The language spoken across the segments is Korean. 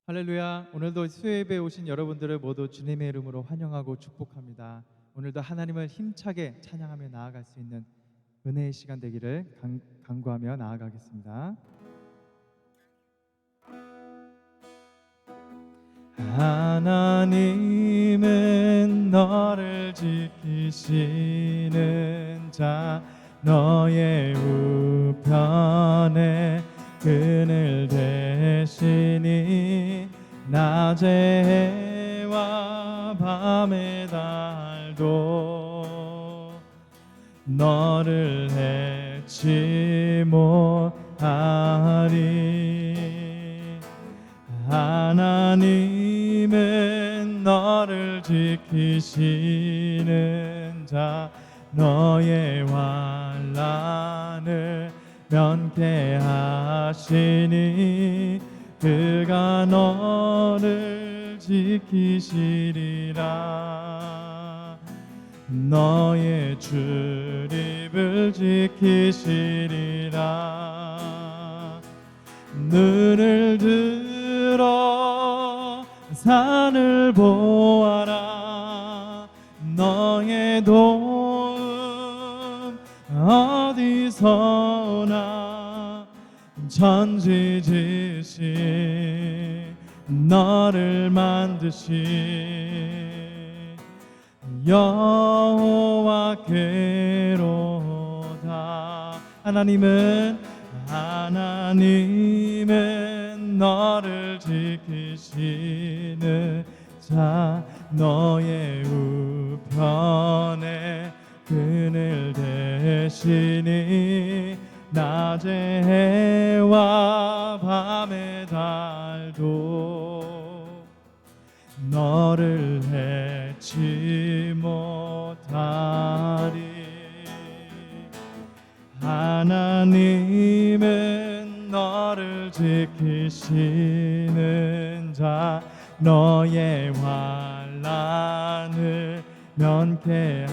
할렐루야. 오늘도 수요예배에 오신 여러분들을 모두 주님의 이름으로 환영하고 축복합니다. 오늘도 하나님을 힘차게 찬양하며 나아갈 수 있는 은혜의 시간 되기를 간구하며 나아가겠습니다. 하나님은 너를 지키시는 자, 너의 우편에 그늘 되시니 낮의 해와 밤의 달도 너를 해치 못하리. 하나님은 너를 지키시는 자, 너의 환난을 면케하시니 그가 너를 지키시리라. 너의 출입을 지키시리라. 눈을 들어 산을 보아라. 너의 도움 어디서 오나. 천지지신 너를 만드신 여호와께로다. 하나님은 너를 지키시는 자, 너의 우편에 그늘 되시니 낮의 해와 밤의 달도 너를 해치 못하리. 하나님은 너를 지키시는 자, 너의 환난을 면케하시니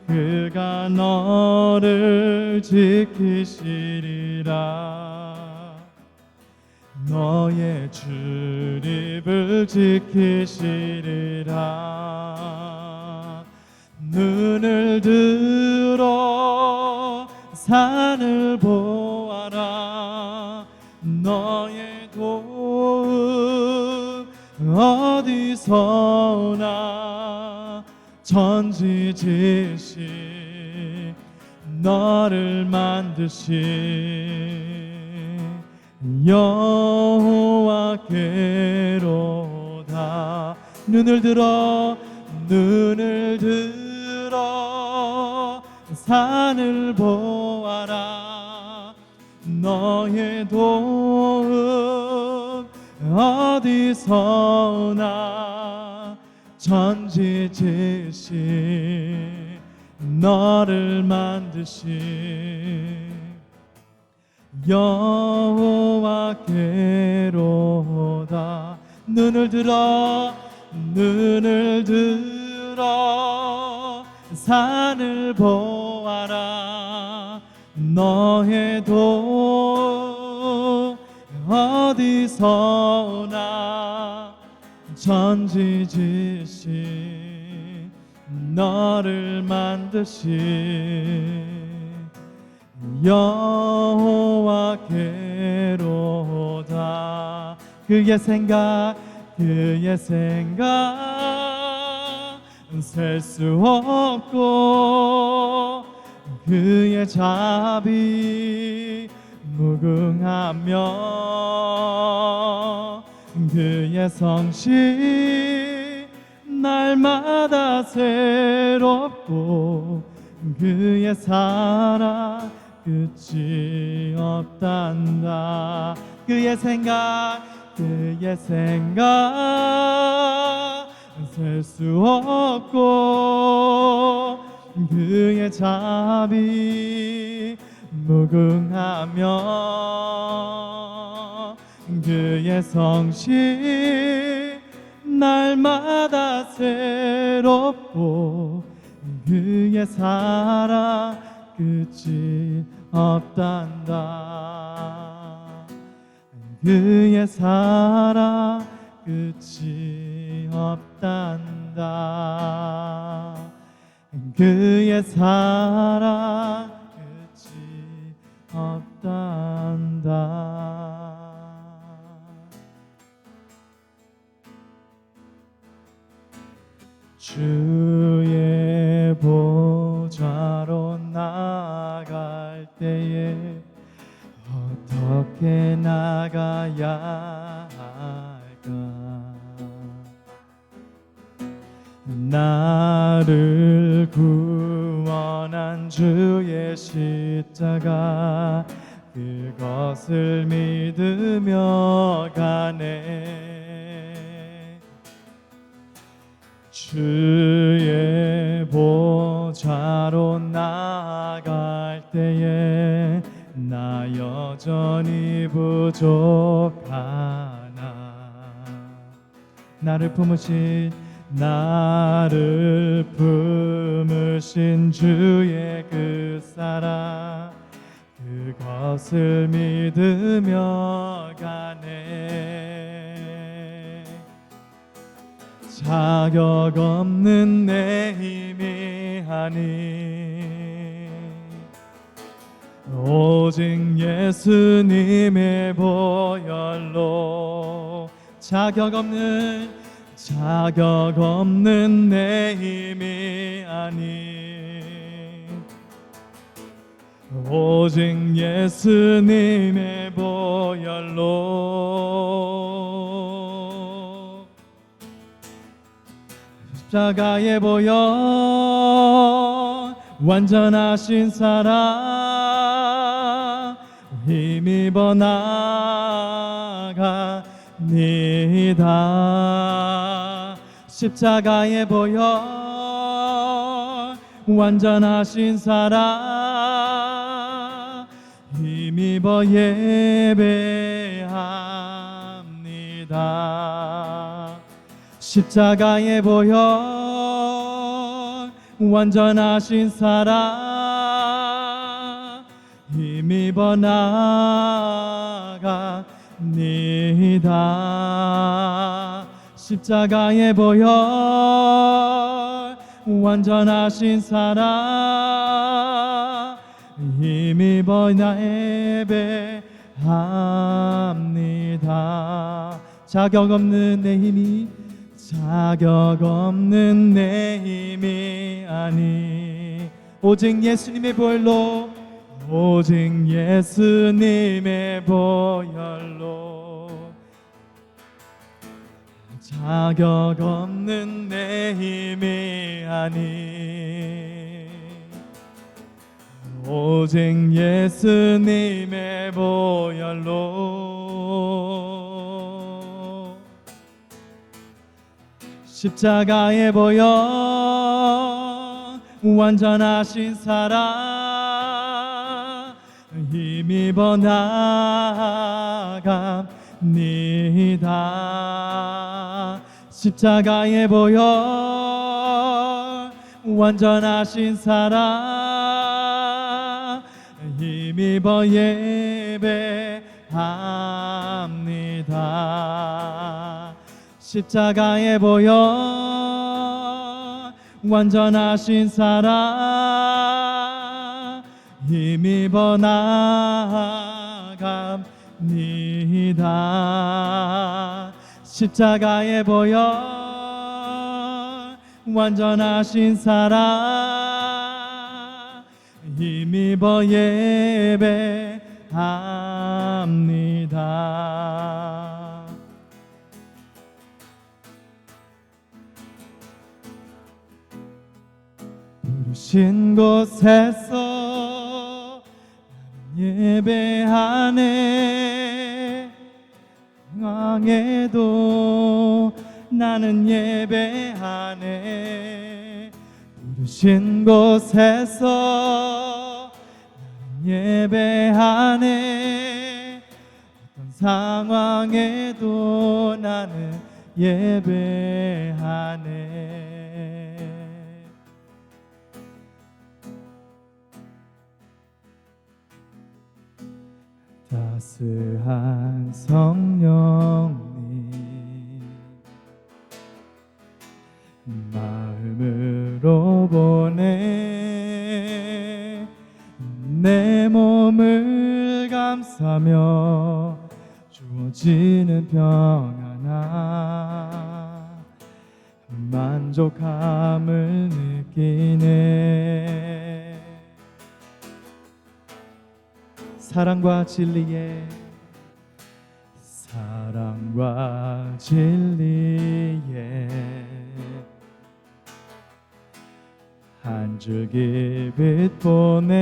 그가 너를 지키시리라. 너의 출입을 지키시리라. 눈을 들어 산을 보아라. 너의 도움 어디서 오나. 천지지신 너를 만드신 여호와께로다. 눈을 들어 산을 보아라. 너의 도움 어디서 오나. 천지지신 너를 만드신 여호와께로다. 눈을 들어 산을 보아라. 너의 도움 어디서 오나. 천지지신 너를 만드신 여호와께로다. 그의 생각 셀 수 없고 그의 자비 무궁하며 그의 성실 날마다 새롭고 그의 사랑 끝이 없단다. 그의 생각 셀 수 없고 그의 자비 무궁하며 그의 성실 날마다 새롭고 그의 사랑 끝이 없단다. 그의 사랑 끝이 없단다. 그의 사랑 끝이 없단다. 주의 보좌로 나아갈 때에 어떻게 나가야 할까? 나를 구원한 주의 십자가 그것을 믿으며 가네. 주의 보좌로 나아갈 때에 나 여전히 부족하나. 나를 품으신 주의 그 사랑 그것을 믿으며 가네. 자격 없는 내 힘이 아니 오직 예수님의 보혈로 자격 없는 내 힘이 아니 오직 예수님의 보혈로. 십자가의 보혈 완전하신 사랑 힘입어 나가니다. 십자가의 보혈 완전하신 사랑 힘입어 예배합니다. 십자가의 보혈 완전하신 사랑 힘입어 나가니다. 십자가의 보혈 완전하신 사랑 힘입어 예배합니다. 자격 없는 내 힘이 아니 오직 예수님의 보혈로 오직 예수님의 보혈로. 자격 없는 내 힘이 아니 오직 예수님의 보혈로. 십자가의 보혈 완전하신 사랑 힘입어 나갑니다. 십자가의 보혈 완전하신 사랑 힘입어 예배합니다. 십자가의 보혈 완전하신 사랑 힘입어 나갑니다. 십자가의 보혈 완전하신 사랑 힘입어 예배합니다. 부르신 곳에서 예배하네. 상황에도 나는 예배하네. 부르신 곳에서 나는 예배하네. 어떤 상황에도 나는 예배하네. 다 따스한 성령님 마음으로 보내 내 몸을 감싸며 주어지는 평안함 만족함을 느끼네 사랑과 진리에 한 줄기 빛 보내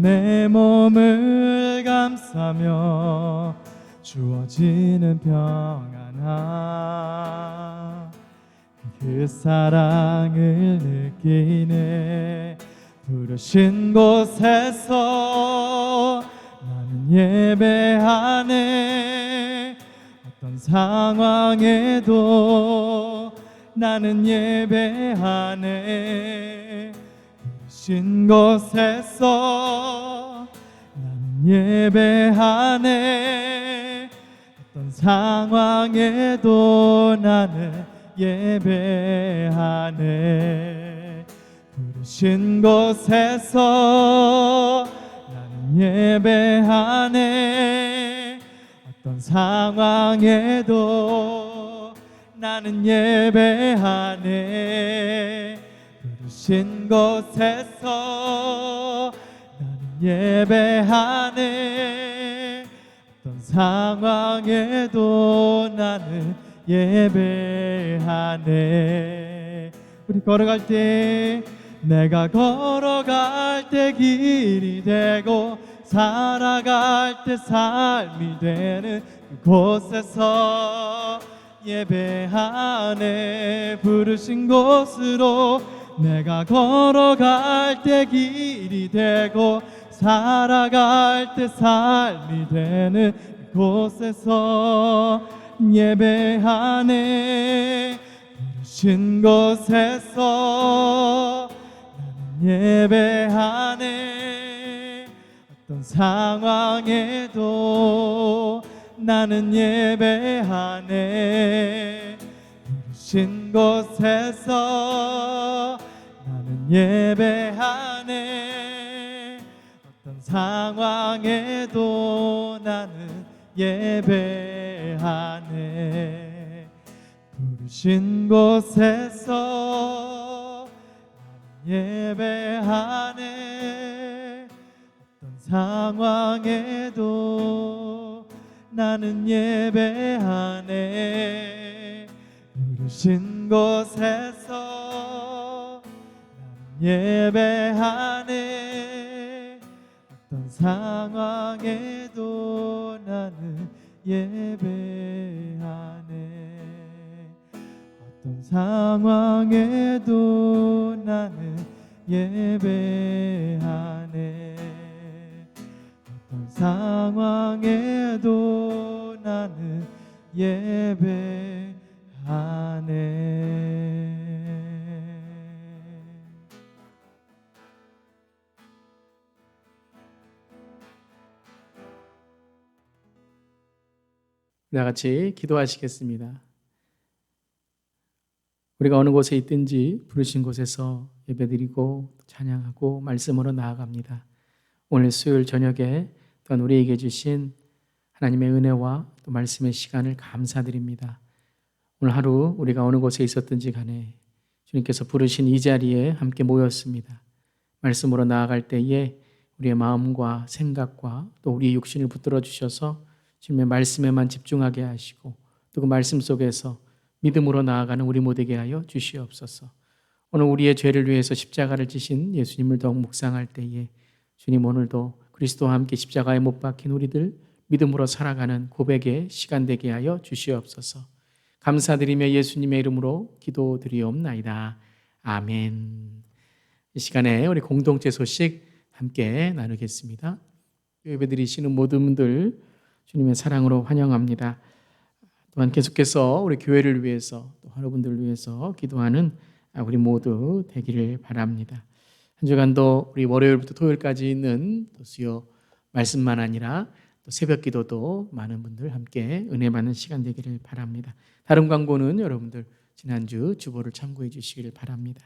내 몸을 감싸며 주어지는 평안함 그 사랑을 느끼네 부르신 곳에서 나는 예배하네 어떤 상황에도 나는 예배하네 부르신 곳에서 나는 예배하네 어떤 상황에도 나는 예배하네 부르신 곳에서 나는 예배하네 어떤 상황에도 나는 예배하네 부르신 곳에서 나는 예배하네 어떤 상황에도 나는 예배하네 우리 걸어갈 때 내가 걸어갈 때 길이 되고 살아갈 때 삶이 되는 그곳에서 예배하네 부르신 곳으로 내가 걸어갈 때 길이 되고 살아갈 때 삶이 되는 그곳에서 예배하네 부르신 곳에서 나는 예배하네 어떤 상황에도 나는 예배하네 부르신 곳에서 나는 예배하네 어떤 상황에도 나는 예배하네 부르신 곳에서 나는 예배하네 어떤 상황에도 나는 예배하네 부르신 곳에서 나는 예배하네 어떤 상황에도 나는 예배하네 어떤 상황에도 나는 예배하네 어떤 상황에도 나는 예배하네 다 같이 기도하시겠습니다. 우리가 어느 곳에 있든지 부르신 곳에서 예배드리고 찬양하고 말씀으로 나아갑니다. 오늘 수요일 저녁에 또한 우리에게 주신 하나님의 은혜와 또 말씀의 시간을 감사드립니다. 오늘 하루 우리가 어느 곳에 있었든지 간에 주님께서 부르신 이 자리에 함께 모였습니다. 말씀으로 나아갈 때에 우리의 마음과 생각과 또 우리의 육신을 붙들어 주셔서 주님의 말씀에만 집중하게 하시고 또 그 말씀 속에서 믿음으로 나아가는 우리 모두에게 하여 주시옵소서. 오늘 우리의 죄를 위해서 십자가를 지신 예수님을 더욱 묵상할 때에 주님 오늘도 그리스도와 함께 십자가에 못 박힌 우리들 믿음으로 살아가는 고백의 시간 되게 하여 주시옵소서. 감사드리며 예수님의 이름으로 기도드리옵나이다. 아멘. 이 시간에 우리 공동체 소식 함께 나누겠습니다. 예배드리시는 모든 분들 주님의 사랑으로 환영합니다. 또한 계속해서 우리 교회를 위해서 또 여러분들을 위해서 기도하는 우리 모두 되기를 바랍니다. 한 주간도 우리 월요일부터 토요일까지 있는 또 수요 말씀만 아니라 또 새벽 기도도 많은 분들 함께 은혜 받는 시간 되기를 바랍니다. 다른 광고는 여러분들 지난주 주보를 참고해 주시기를 바랍니다.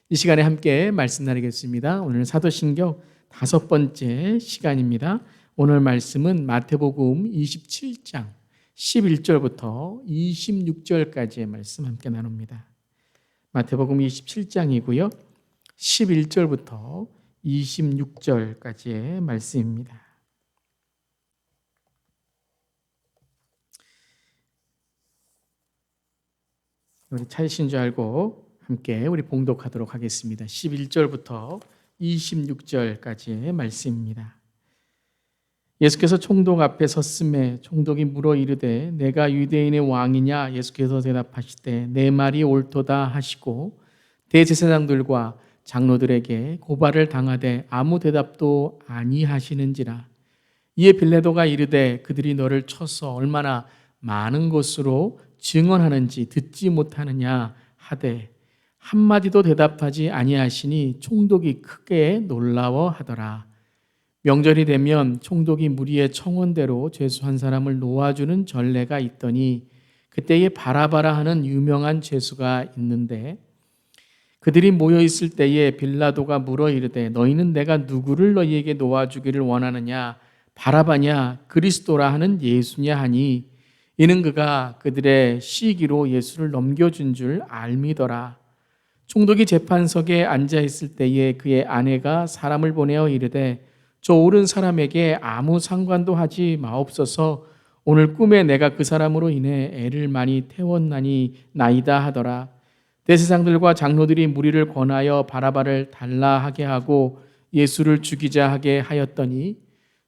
이 시간에 함께 말씀 나누겠습니다. 오늘 사도신경 5번째 시간입니다. 오늘 말씀은 마태복음 27장 11절부터 26절까지의 말씀 함께 나눕니다. 마태복음 27장이고요. 11절부터 26절까지의 말씀입니다. 우리 찾으신 줄 알고 함께 우리 봉독하도록 하겠습니다. 11절부터 26절까지의 말씀입니다. 예수께서 총독 앞에 섰음에 총독이 물어 이르되 내가 유대인의 왕이냐? 예수께서 대답하시되 내 말이 옳도다 하시고 대제사장들과 장로들에게 고발을 당하되 아무 대답도 아니하시는지라. 이에 빌라도가 이르되 그들이 너를 쳐서 얼마나 많은 것으로 증언하는지 듣지 못하느냐 하되 한마디도 대답하지 아니하시니 총독이 크게 놀라워하더라. 명절이 되면 총독이 무리의 청원대로 죄수한 사람을 놓아주는 전례가 있더니 그때에 바라바라 하는 유명한 죄수가 있는데 그들이 모여 있을 때에 빌라도가 물어 이르되 너희는 내가 누구를 너희에게 놓아주기를 원하느냐? 바라바냐? 그리스도라 하는 예수냐 하니 이는 그가 그들의 시기로 예수를 넘겨준 줄 알미더라. 총독이 재판석에 앉아 있을 때에 그의 아내가 사람을 보내어 이르되 저 옳은 사람에게 아무 상관도 하지 마옵소서. 오늘 꿈에 내가 그 사람으로 인해 애를 많이 태웠나니 나이다 하더라. 대제사장들과 장로들이 무리를 권하여 바라바를 달라 하게 하고 예수를 죽이자 하게 하였더니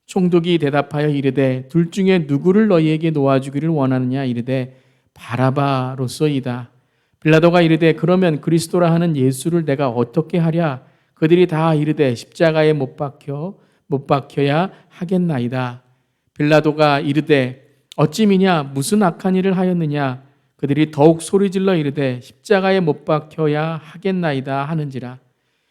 총독이 대답하여 이르되 둘 중에 누구를 너희에게 놓아주기를 원하느냐? 이르되 바라바로소이다. 빌라도가 이르되 그러면 그리스도라 하는 예수를 내가 어떻게 하랴? 그들이 다 이르되 십자가에 못 박혀야 하겠나이다. 빌라도가 이르되 어찌 미냐? 무슨 악한 일을 하였느냐? 그들이 더욱 소리질러 이르되 십자가에 못 박혀야 하겠나이다 하는지라.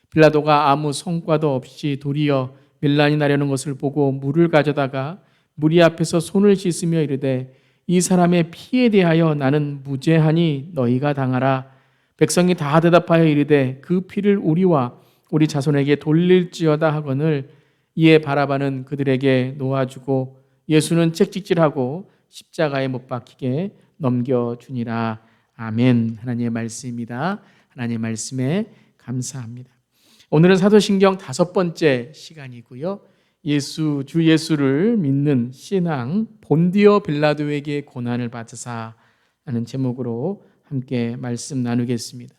빌라도가 아무 성과도 없이 도리어 밀란이 나려는 것을 보고 물을 가져다가 무리 앞에서 손을 씻으며 이르되 이 사람의 피에 대하여 나는 무죄하니 너희가 당하라. 백성이 다 대답하여 이르되 그 피를 우리와 우리 자손에게 돌릴지어다 하거늘. 이에 바라바는 그들에게 놓아주고 예수는 채찍질하고 십자가에 못 박히게 넘겨주니라. 아멘. 하나님의 말씀입니다. 하나님의 말씀에 감사합니다. 오늘은 사도신경 5번째 시간이고요. 주 예수를 믿는 신앙 본디오 빌라도에게 고난을 받으사 라는 제목으로 함께 말씀 나누겠습니다.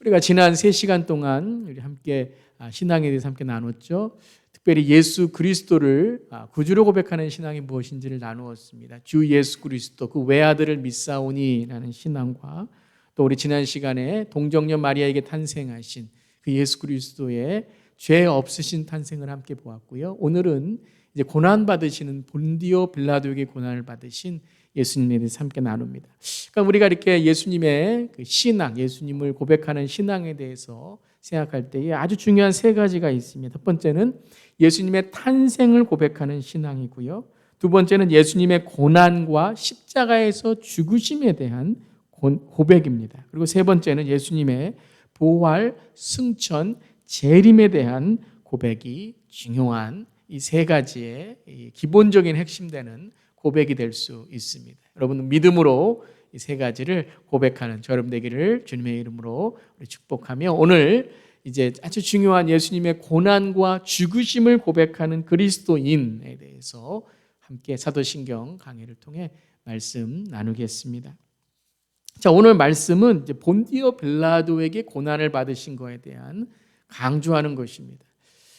우리가 지난 3시간 동안 우리 함께 신앙에 대해서 함께 나눴죠. 특별히 예수 그리스도를 구주로 고백하는 신앙이 무엇인지를 나누었습니다. 주 예수 그리스도 그 외아들을 믿사오니라는 신앙과 또 우리 지난 시간에 동정녀 마리아에게 탄생하신 그 예수 그리스도의 죄 없으신 탄생을 함께 보았고요. 오늘은 이제 고난 받으시는 본디오 빌라도에게 고난을 받으신 예수님에 대해서 함께 나눕니다. 그러니까 우리가 이렇게 예수님의 그 신앙, 예수님을 고백하는 신앙에 대해서 생각할 때에 아주 중요한 3가지가 있습니다. 첫 번째는 예수님의 탄생을 고백하는 신앙이고요. 두 번째는 예수님의 고난과 십자가에서 죽으심에 대한 고백입니다. 그리고 세 번째는 예수님의 부활, 승천, 재림에 대한 고백이 중요한 이 3가지의 기본적인 핵심되는 고백이 될 수 있습니다. 여러분 믿음으로 이 3가지를 고백하는 여러분 되기를 주님의 이름으로 우리 축복하며 오늘 이제 아주 중요한 예수님의 고난과 죽으심을 고백하는 그리스도인에 대해서 함께 사도신경 강해를 통해 말씀 나누겠습니다. 자, 오늘 말씀은 이제 본디오 빌라도에게 고난을 받으신 것에 대한 강조하는 것입니다.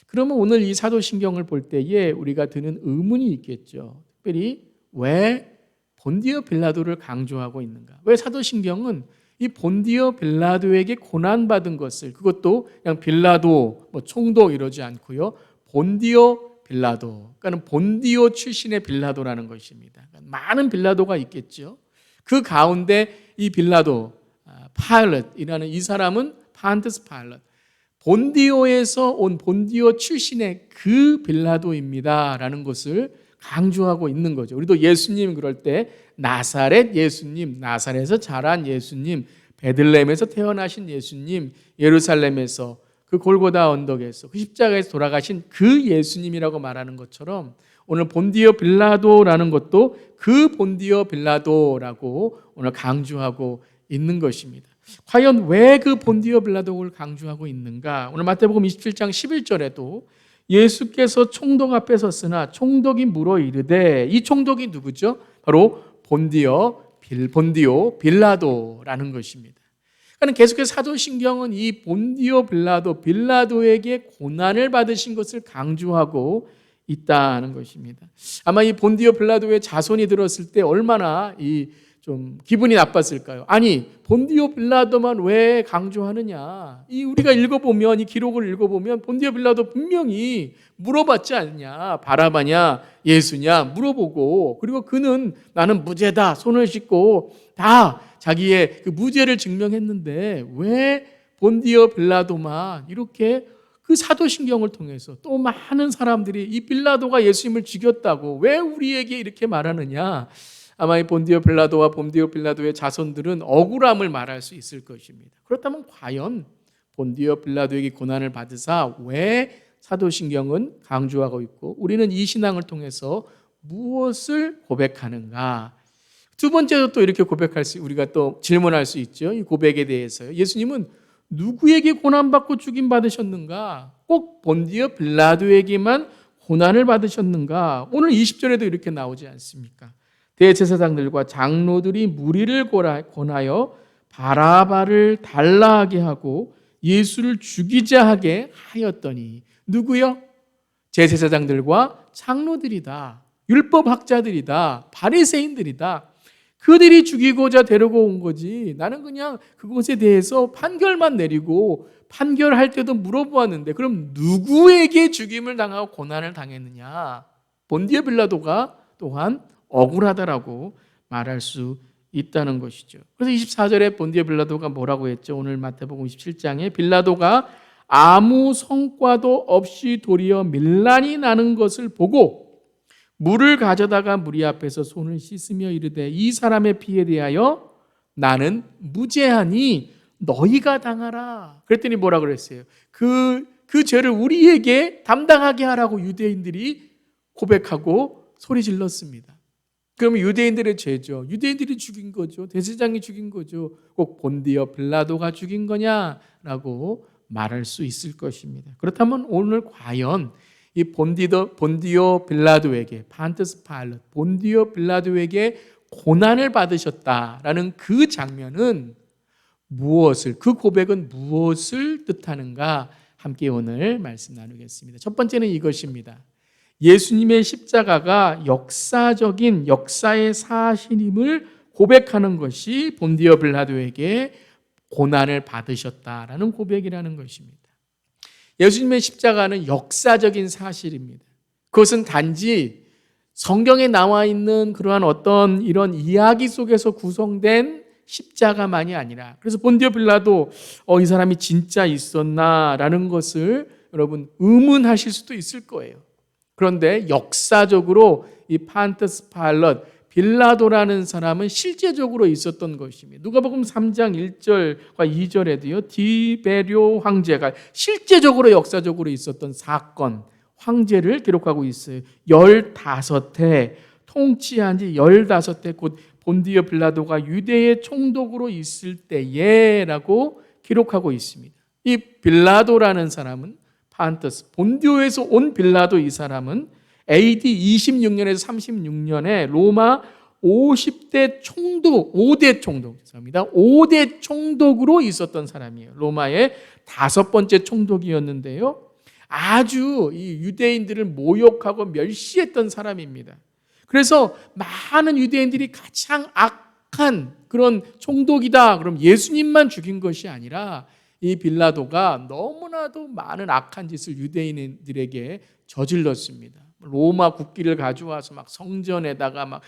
그러면 오늘 이 사도신경을 볼 때에 우리가 드는 의문이 있겠죠. 특별히 왜 본디오 빌라도를 강조하고 있는가? 왜 사도신경은 이 본디오 빌라도에게 고난받은 것을 그것도 그냥 빌라도, 총독 이러지 않고요. 본디오 빌라도, 그러니까 본디오 출신의 빌라도라는 것입니다. 그러니까 많은 빌라도가 있겠죠. 그 가운데 이 빌라도, 파일럿이라는 이 사람은 판트스 파일럿, 본디오에서 온 본디오 출신의 그 빌라도입니다라는 것을 강조하고 있는 거죠. 우리도 예수님 그럴 때 나사렛 예수님, 나사렛에서 자란 예수님, 베들레헴에서 태어나신 예수님, 예루살렘에서 그 골고다 언덕에서 그 십자가에서 돌아가신 그 예수님이라고 말하는 것처럼 오늘 본디오 빌라도라는 것도 그 본디오 빌라도라고 오늘 강조하고 있는 것입니다. 과연 왜 그 본디오 빌라도를 강조하고 있는가? 오늘 마태복음 27장 11절에도 예수께서 총독 앞에 섰으나 총독이 물어 이르되, 이 총독이 누구죠? 바로 본디오 빌라도라는 것입니다. 그러니까 계속해서 사도신경은 이 본디오 빌라도에게 고난을 받으신 것을 강조하고 있다는 것입니다. 아마 이 본디오 빌라도의 자손이 들었을 때 얼마나 좀 기분이 나빴을까요? 아니, 본디오 빌라도만 왜 강조하느냐? 우리가 읽어보면, 이 기록을 읽어보면 본디오 빌라도 분명히 물어봤지 않냐? 바라바냐, 예수냐 물어보고, 그리고 그는 나는 무죄다 손을 씻고 다 자기의 그 무죄를 증명했는데 왜 본디오 빌라도만 이렇게 그 사도신경을 통해서 또 많은 사람들이 이 빌라도가 예수님을 죽였다고 왜 우리에게 이렇게 말하느냐? 아마 이 본디오 빌라도와 본디오 빌라도의 자손들은 억울함을 말할 수 있을 것입니다. 그렇다면 과연 본디오 빌라도에게 고난을 받으사 왜 사도신경은 강조하고 있고 우리는 이 신앙을 통해서 무엇을 고백하는가? 두 번째로 또 이렇게 우리가 또 질문할 수 있죠. 이 고백에 대해서요. 예수님은 누구에게 고난받고 죽임받으셨는가? 꼭 본디오 빌라도에게만 고난을 받으셨는가? 오늘 20절에도 이렇게 나오지 않습니까? 대제사장들과 장로들이 무리를 권하여 바라바를 달라하게 하고 예수를 죽이자 하게 하였더니, 누구요? 제사장들과 장로들이다. 율법학자들이다. 바리새인들이다. 그들이 죽이고자 데리고 온 거지. 나는 그냥 그것에 대해서 판결만 내리고 판결할 때도 물어보았는데 그럼 누구에게 죽임을 당하고 고난을 당했느냐? 본디오 빌라도가 또한 억울하다라고 말할 수 있다는 것이죠. 그래서 24절에 본디오 빌라도가 뭐라고 했죠? 오늘 마태복음 27장에 빌라도가 아무 성과도 없이 도리어 밀란이 나는 것을 보고 물을 가져다가 무리 앞에서 손을 씻으며 이르되, 이 사람의 피에 대하여 나는 무죄하니 너희가 당하라. 그랬더니 뭐라 그랬어요? 그 죄를 우리에게 담당하게 하라고 유대인들이 고백하고 소리 질렀습니다. 그러면 유대인들의 죄죠. 유대인들이 죽인 거죠. 대제사장이 죽인 거죠. 꼭 본디오 빌라도가 죽인 거냐라고 말할 수 있을 것입니다. 그렇다면 오늘 과연 이 본디오 빌라도에게, 판트스 파일럿, 본디오 빌라도에게 고난을 받으셨다라는 그 장면은 그 고백은 무엇을 뜻하는가? 함께 오늘 말씀 나누겠습니다. 첫 번째는 이것입니다. 예수님의 십자가가 역사의 사실임을 고백하는 것이 본디오 빌라도에게 고난을 받으셨다라는 고백이라는 것입니다. 예수님의 십자가는 역사적인 사실입니다. 그것은 단지 성경에 나와 있는 그러한 어떤 이런 이야기 속에서 구성된 십자가만이 아니라, 그래서 본디오 빌라도 이 사람이 진짜 있었나라는 것을 여러분 의문하실 수도 있을 거예요. 그런데 역사적으로 이 판트스 파일럿 빌라도라는 사람은 실제적으로 있었던 것입니다. 누가복음 3장 1절과 2절에도요. 디베료 황제가 실제적으로 역사적으로 있었던 사건, 황제를 기록하고 있어요. 15해 통치한 지 15해 곧 본디오 빌라도가 유대의 총독으로 있을 때에라고 기록하고 있습니다. 이 빌라도라는 사람은 판트스, 본디오에서 온 빌라도, 이 사람은 AD 26년에서 36년에 로마 5대 총독으로 있었던 사람이에요. 로마의 5번째 총독이었는데요. 아주 이 유대인들을 모욕하고 멸시했던 사람입니다. 그래서 많은 유대인들이 가장 악한 그런 총독이다, 그럼 예수님만 죽인 것이 아니라 이 빌라도가 너무나도 많은 악한 짓을 유대인들에게 저질렀습니다. 로마 국기를 가져와서 막 성전에다가 막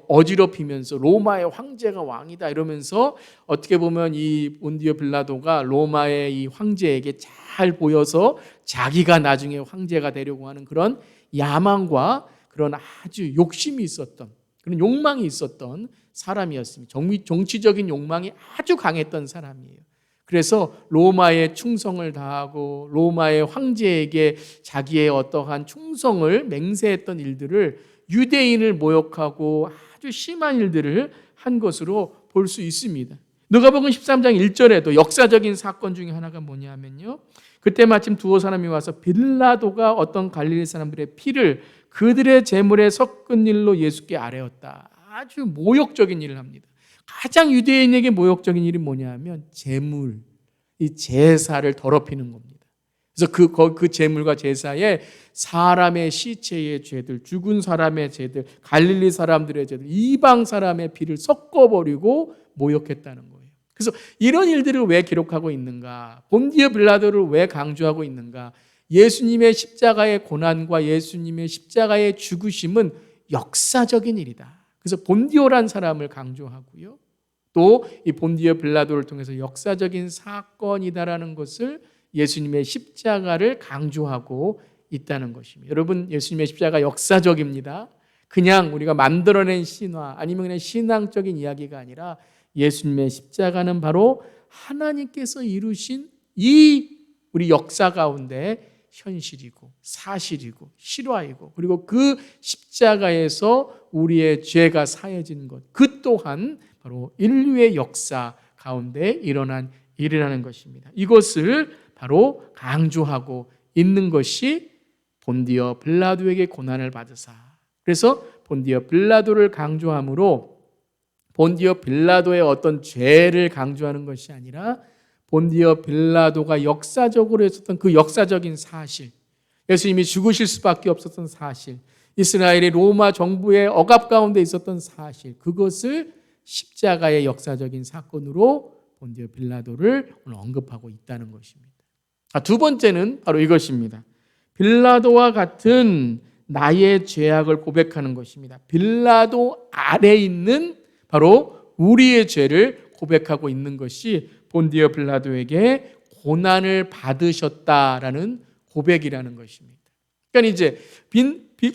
어지럽히면서 로마의 황제가 왕이다 이러면서 어떻게 보면 이 본디오 빌라도가 로마의 이 황제에게 잘 보여서 자기가 나중에 황제가 되려고 하는 그런 야망과 그런 아주 욕심이 있었던, 그런 욕망이 있었던 사람이었습니다. 정치적인 욕망이 아주 강했던 사람이에요. 그래서 로마에 충성을 다하고 로마의 황제에게 자기의 어떠한 충성을 맹세했던 일들을, 유대인을 모욕하고 아주 심한 일들을 한 것으로 볼 수 있습니다. 누가복음 13장 1절에도 역사적인 사건 중에 하나가 뭐냐면요, 그때 마침 두어 사람이 와서 빌라도가 어떤 갈릴리 사람들의 피를 그들의 제물에 섞은 일로 예수께 아뢰었다. 아주 모욕적인 일을 합니다. 가장 유대인에게 모욕적인 일이 뭐냐면 제물, 이 제사를 더럽히는 겁니다. 그래서 그 제물과 제사에 사람의 시체의 죄들, 죽은 사람의 죄들, 갈릴리 사람들의 죄들, 이방 사람의 피를 섞어버리고 모욕했다는 거예요. 그래서 이런 일들을 왜 기록하고 있는가? 본디오 빌라도를 왜 강조하고 있는가? 예수님의 십자가의 고난과 예수님의 십자가의 죽으심은 역사적인 일이다. 그래서 본디오란 사람을 강조하고요. 또 이 본디오 빌라도를 통해서 역사적인 사건이다라는 것을 예수님의 십자가를 강조하고 있다는 것입니다. 여러분, 예수님의 십자가 역사적입니다. 그냥 우리가 만들어낸 신화 아니면 그냥 신앙적인 이야기가 아니라 예수님의 십자가는 바로 하나님께서 이루신 이 우리 역사 가운데 현실이고 사실이고 실화이고, 그리고 그 십자가에서 우리의 죄가 사해진 것, 그 또한 바로 인류의 역사 가운데 일어난 일이라는 것입니다. 이것을 바로 강조하고 있는 것이 본디오 빌라도에게 고난을 받으사. 그래서 본디오 빌라도를 강조함으로 본디오 빌라도의 어떤 죄를 강조하는 것이 아니라 본디오 빌라도가 역사적으로 했었던 그 역사적인 사실, 예수님이 죽으실 수밖에 없었던 사실, 이스라엘이 로마 정부의 억압 가운데 있었던 사실, 그것을 십자가의 역사적인 사건으로 본디오 빌라도를 오늘 언급하고 있다는 것입니다. 두 번째는 바로 이것입니다. 빌라도와 같은 나의 죄악을 고백하는 것입니다. 빌라도 아래 있는 바로 우리의 죄를 고백하고 있는 것이 본디오 빌라도에게 고난을 받으셨다라는 고백이라는 것입니다. 그러니까 이제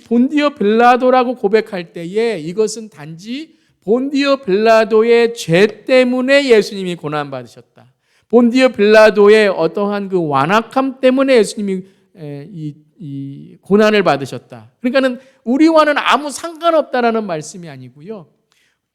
본디오 빌라도라고 고백할 때에 이것은 단지 본디오 빌라도의 죄 때문에 예수님이 고난 받으셨다, 본디오 빌라도의 어떠한 그 완악함 때문에 예수님이 이 고난을 받으셨다, 그러니까는 우리와는 아무 상관없다라는 말씀이 아니고요,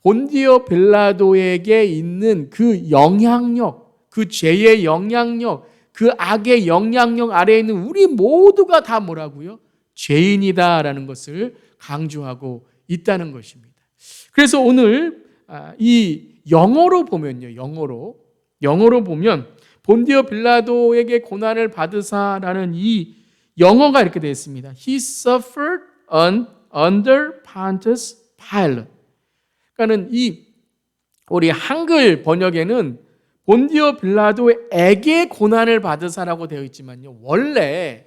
본디오 빌라도에게 있는 그 영향력, 그 죄의 영향력, 그 악의 영향력 아래에 있는 우리 모두가 다 뭐라고요? 죄인이다라는 것을 강조하고 있다는 것입니다. 그래서 오늘 이 영어로 보면요, 영어로 보면 본디오 빌라도에게 고난을 받으사라는 이 영어가 이렇게 되어 있습니다. He suffered under Pontius Pilate. 그러니까는 이 우리 한글 번역에는 본디오 빌라도에게 고난을 받으사라고 되어 있지만요, 원래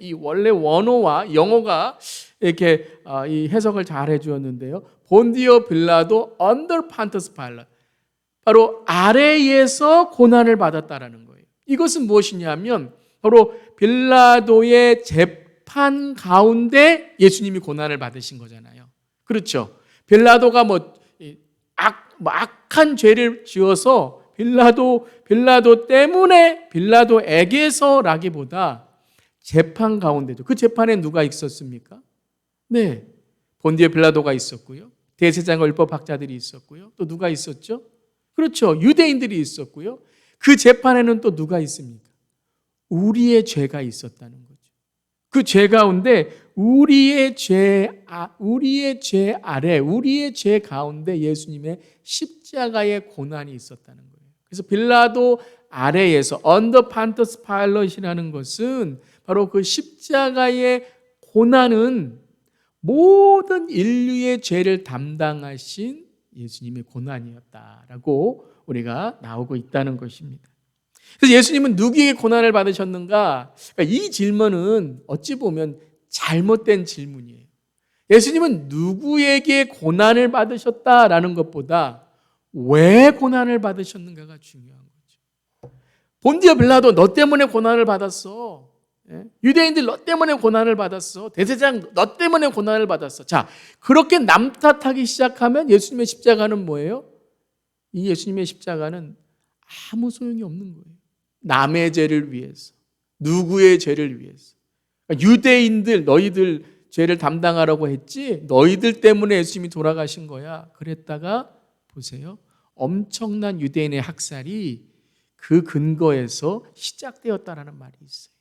원어와 영어가 이렇게 이 해석을 잘 해주었는데요, 본디오 빌라도 under Pontius Pilate, 바로 아래에서 고난을 받았다라는 거예요. 이것은 무엇이냐면 바로 빌라도의 재판 가운데 예수님이 고난을 받으신 거잖아요. 그렇죠? 빌라도가 악한 죄를 지어서 빌라도 때문에 빌라도에게서라기보다 재판 가운데도, 그 재판에 누가 있었습니까? 네, 본디오 빌라도가 있었고요, 대제사장과 율법학자들이 있었고요, 또 누가 있었죠? 그렇죠, 유대인들이 있었고요. 그 재판에는 또 누가 있습니까? 우리의 죄가 있었다는 거죠. 그 죄 가운데 우리의 죄 아래, 우리의 죄 가운데 예수님의 십자가의 고난이 있었다는 거예요. 그래서 빌라도 아래에서 under Pontius Pilate이라는 것은 바로 그 십자가의 고난은 모든 인류의 죄를 담당하신 예수님의 고난이었다라고 우리가 나오고 있다는 것입니다. 그래서 예수님은 누구에게 고난을 받으셨는가? 그러니까 이 질문은 어찌 보면 잘못된 질문이에요. 예수님은 누구에게 고난을 받으셨다라는 것보다 왜 고난을 받으셨는가가 중요한 거죠. 본디오 빌라도 너 때문에 고난을 받았어. 유대인들 너 때문에 고난을 받았어. 대제사장 너 때문에 고난을 받았어. 자, 그렇게 남 탓하기 시작하면 예수님의 십자가는 뭐예요? 이 예수님의 십자가는 아무 소용이 없는 거예요. 남의 죄를 위해서, 누구의 죄를 위해서. 유대인들 너희들 죄를 담당하라고 했지 너희들 때문에 예수님이 돌아가신 거야. 그랬다가 보세요. 엄청난 유대인의 학살이 그 근거에서 시작되었다라는 말이 있어요.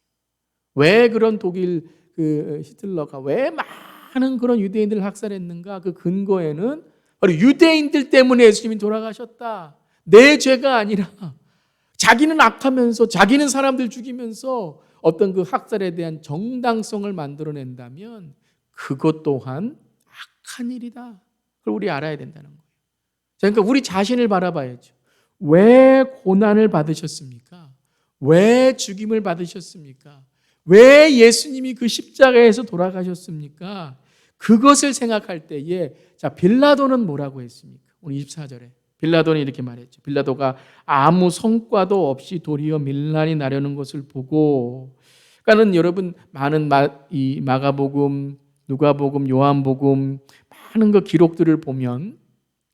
왜 그런 독일 히틀러가 왜 많은 그런 유대인들을 학살했는가? 그 근거에는 바로 유대인들 때문에 예수님이 돌아가셨다. 내 죄가 아니라 자기는 악하면서 자기는 사람들 죽이면서 어떤 그 학살에 대한 정당성을 만들어낸다면 그것 또한 악한 일이다. 그걸 우리 알아야 된다는 거예요. 그러니까 우리 자신을 바라봐야죠. 왜 고난을 받으셨습니까? 왜 죽임을 받으셨습니까? 왜 예수님이 그 십자가에서 돌아가셨습니까? 그것을 생각할 때에 자 빌라도는 뭐라고 했습니까? 오늘 24절에 빌라도는 이렇게 말했죠. 빌라도가 아무 성과도 없이 도리어 밀란이 나려는 것을 보고 그러니까는 여러분 많은 이 마가복음, 누가복음, 요한복음 많은 그 기록들을 보면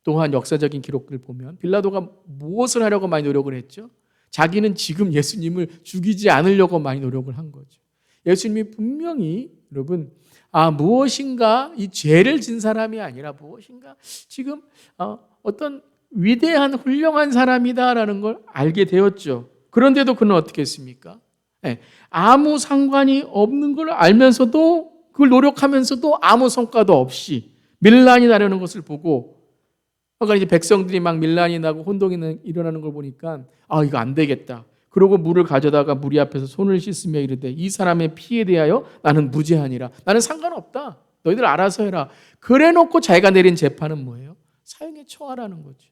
또한 역사적인 기록들을 보면 빌라도가 무엇을 하려고 많이 노력을 했죠? 자기는 지금 예수님을 죽이지 않으려고 많이 노력을 한 거죠. 예수님이 분명히 여러분 무엇인가 이 죄를 진 사람이 아니라 무엇인가 지금 어떤 위대한 훌륭한 사람이다라는 걸 알게 되었죠. 그런데도 그는 어떻게 했습니까? 아무 상관이 없는 걸 알면서도 그걸 노력하면서도 아무 성과도 없이 밀란이 나려는 것을 보고 그러니까 이제 백성들이 막 밀란이 나고 혼동이 일어나는 걸 보니까 이거 안 되겠다. 그러고 물을 가져다가 무리 앞에서 손을 씻으며 이르되 이 사람의 피에 대하여 나는 무죄하니라. 나는 상관없다. 너희들 알아서 해라. 그래 놓고 자기가 내린 재판은 뭐예요? 사형에 처하라는 거죠.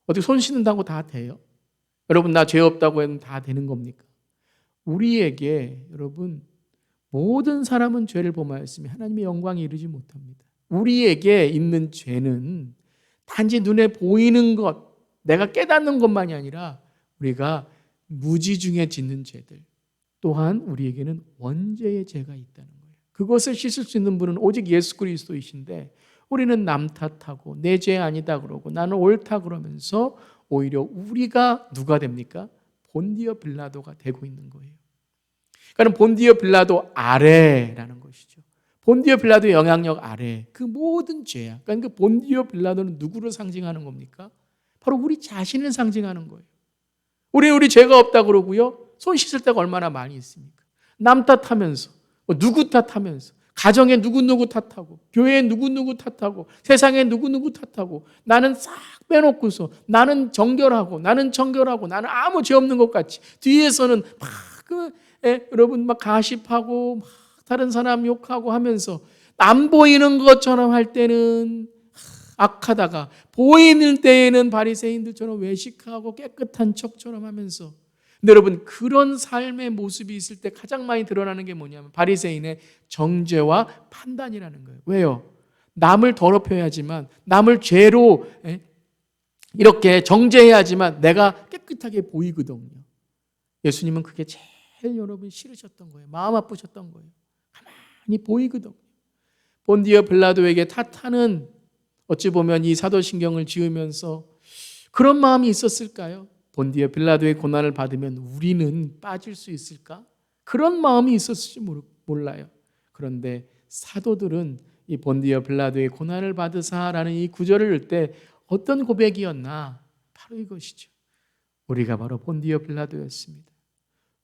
어떻게 손 씻는다고 다 돼요? 여러분 나 죄 없다고 해도 다 되는 겁니까? 우리에게 여러분 모든 사람은 죄를 범하였으며 하나님의 영광에 이르지 못합니다. 우리에게 있는 죄는 단지 눈에 보이는 것, 내가 깨닫는 것만이 아니라 우리가 무지 중에 짓는 죄들 또한 우리에게는 원죄의 죄가 있다는 거예요. 그것을 씻을 수 있는 분은 오직 예수 그리스도이신데 우리는 남 탓하고 내 죄 아니다 그러고 나는 옳다 그러면서 오히려 우리가 누가 됩니까? 본디오 빌라도가 되고 있는 거예요. 그러니까 본디오 빌라도 아래라는 것이죠. 본디오 빌라도의 영향력 아래 그 모든 죄야. 그러니까 그 본디오 빌라도는 누구를 상징하는 겁니까? 바로 우리 자신을 상징하는 거예요. 우리 죄가 없다 그러고요. 손 씻을 때가 얼마나 많이 있습니까? 남 탓하면서 누구 탓하면서 가정에 누구누구 탓하고 교회에 누구누구 탓하고 세상에 누구누구 탓하고 나는 싹 빼놓고서 나는 정결하고 나는 청결하고 나는 아무 죄 없는 것 같이 뒤에서는 막 여러분 막 가십하고 막 다른 사람 욕하고 하면서 안 보이는 것처럼 할 때는 악하다가 보이는 때에는 바리새인들처럼 외식하고 깨끗한 척처럼 하면서 근데 여러분 그런 삶의 모습이 있을 때 가장 많이 드러나는 게 뭐냐면 바리새인의 정죄와 판단이라는 거예요. 왜요? 남을 더럽혀야지만 남을 죄로 이렇게 정죄해야지만 내가 깨끗하게 보이거든요. 예수님은 그게 제일 여러분 싫으셨던 거예요. 마음 아프셨던 거예요. 가만히 보이거든요. 본디오 빌라도에게 탓하는 어찌 보면 이 사도신경을 지으면서 그런 마음이 있었을까요? 본디오 빌라도의 고난을 받으면 우리는 빠질 수 있을까? 그런 마음이 있었을지 몰라요. 그런데 사도들은 이 본디오 빌라도의 고난을 받으사라는 이 구절을 읽을 때 어떤 고백이었나? 바로 이것이죠. 우리가 바로 본디오 빌라도였습니다.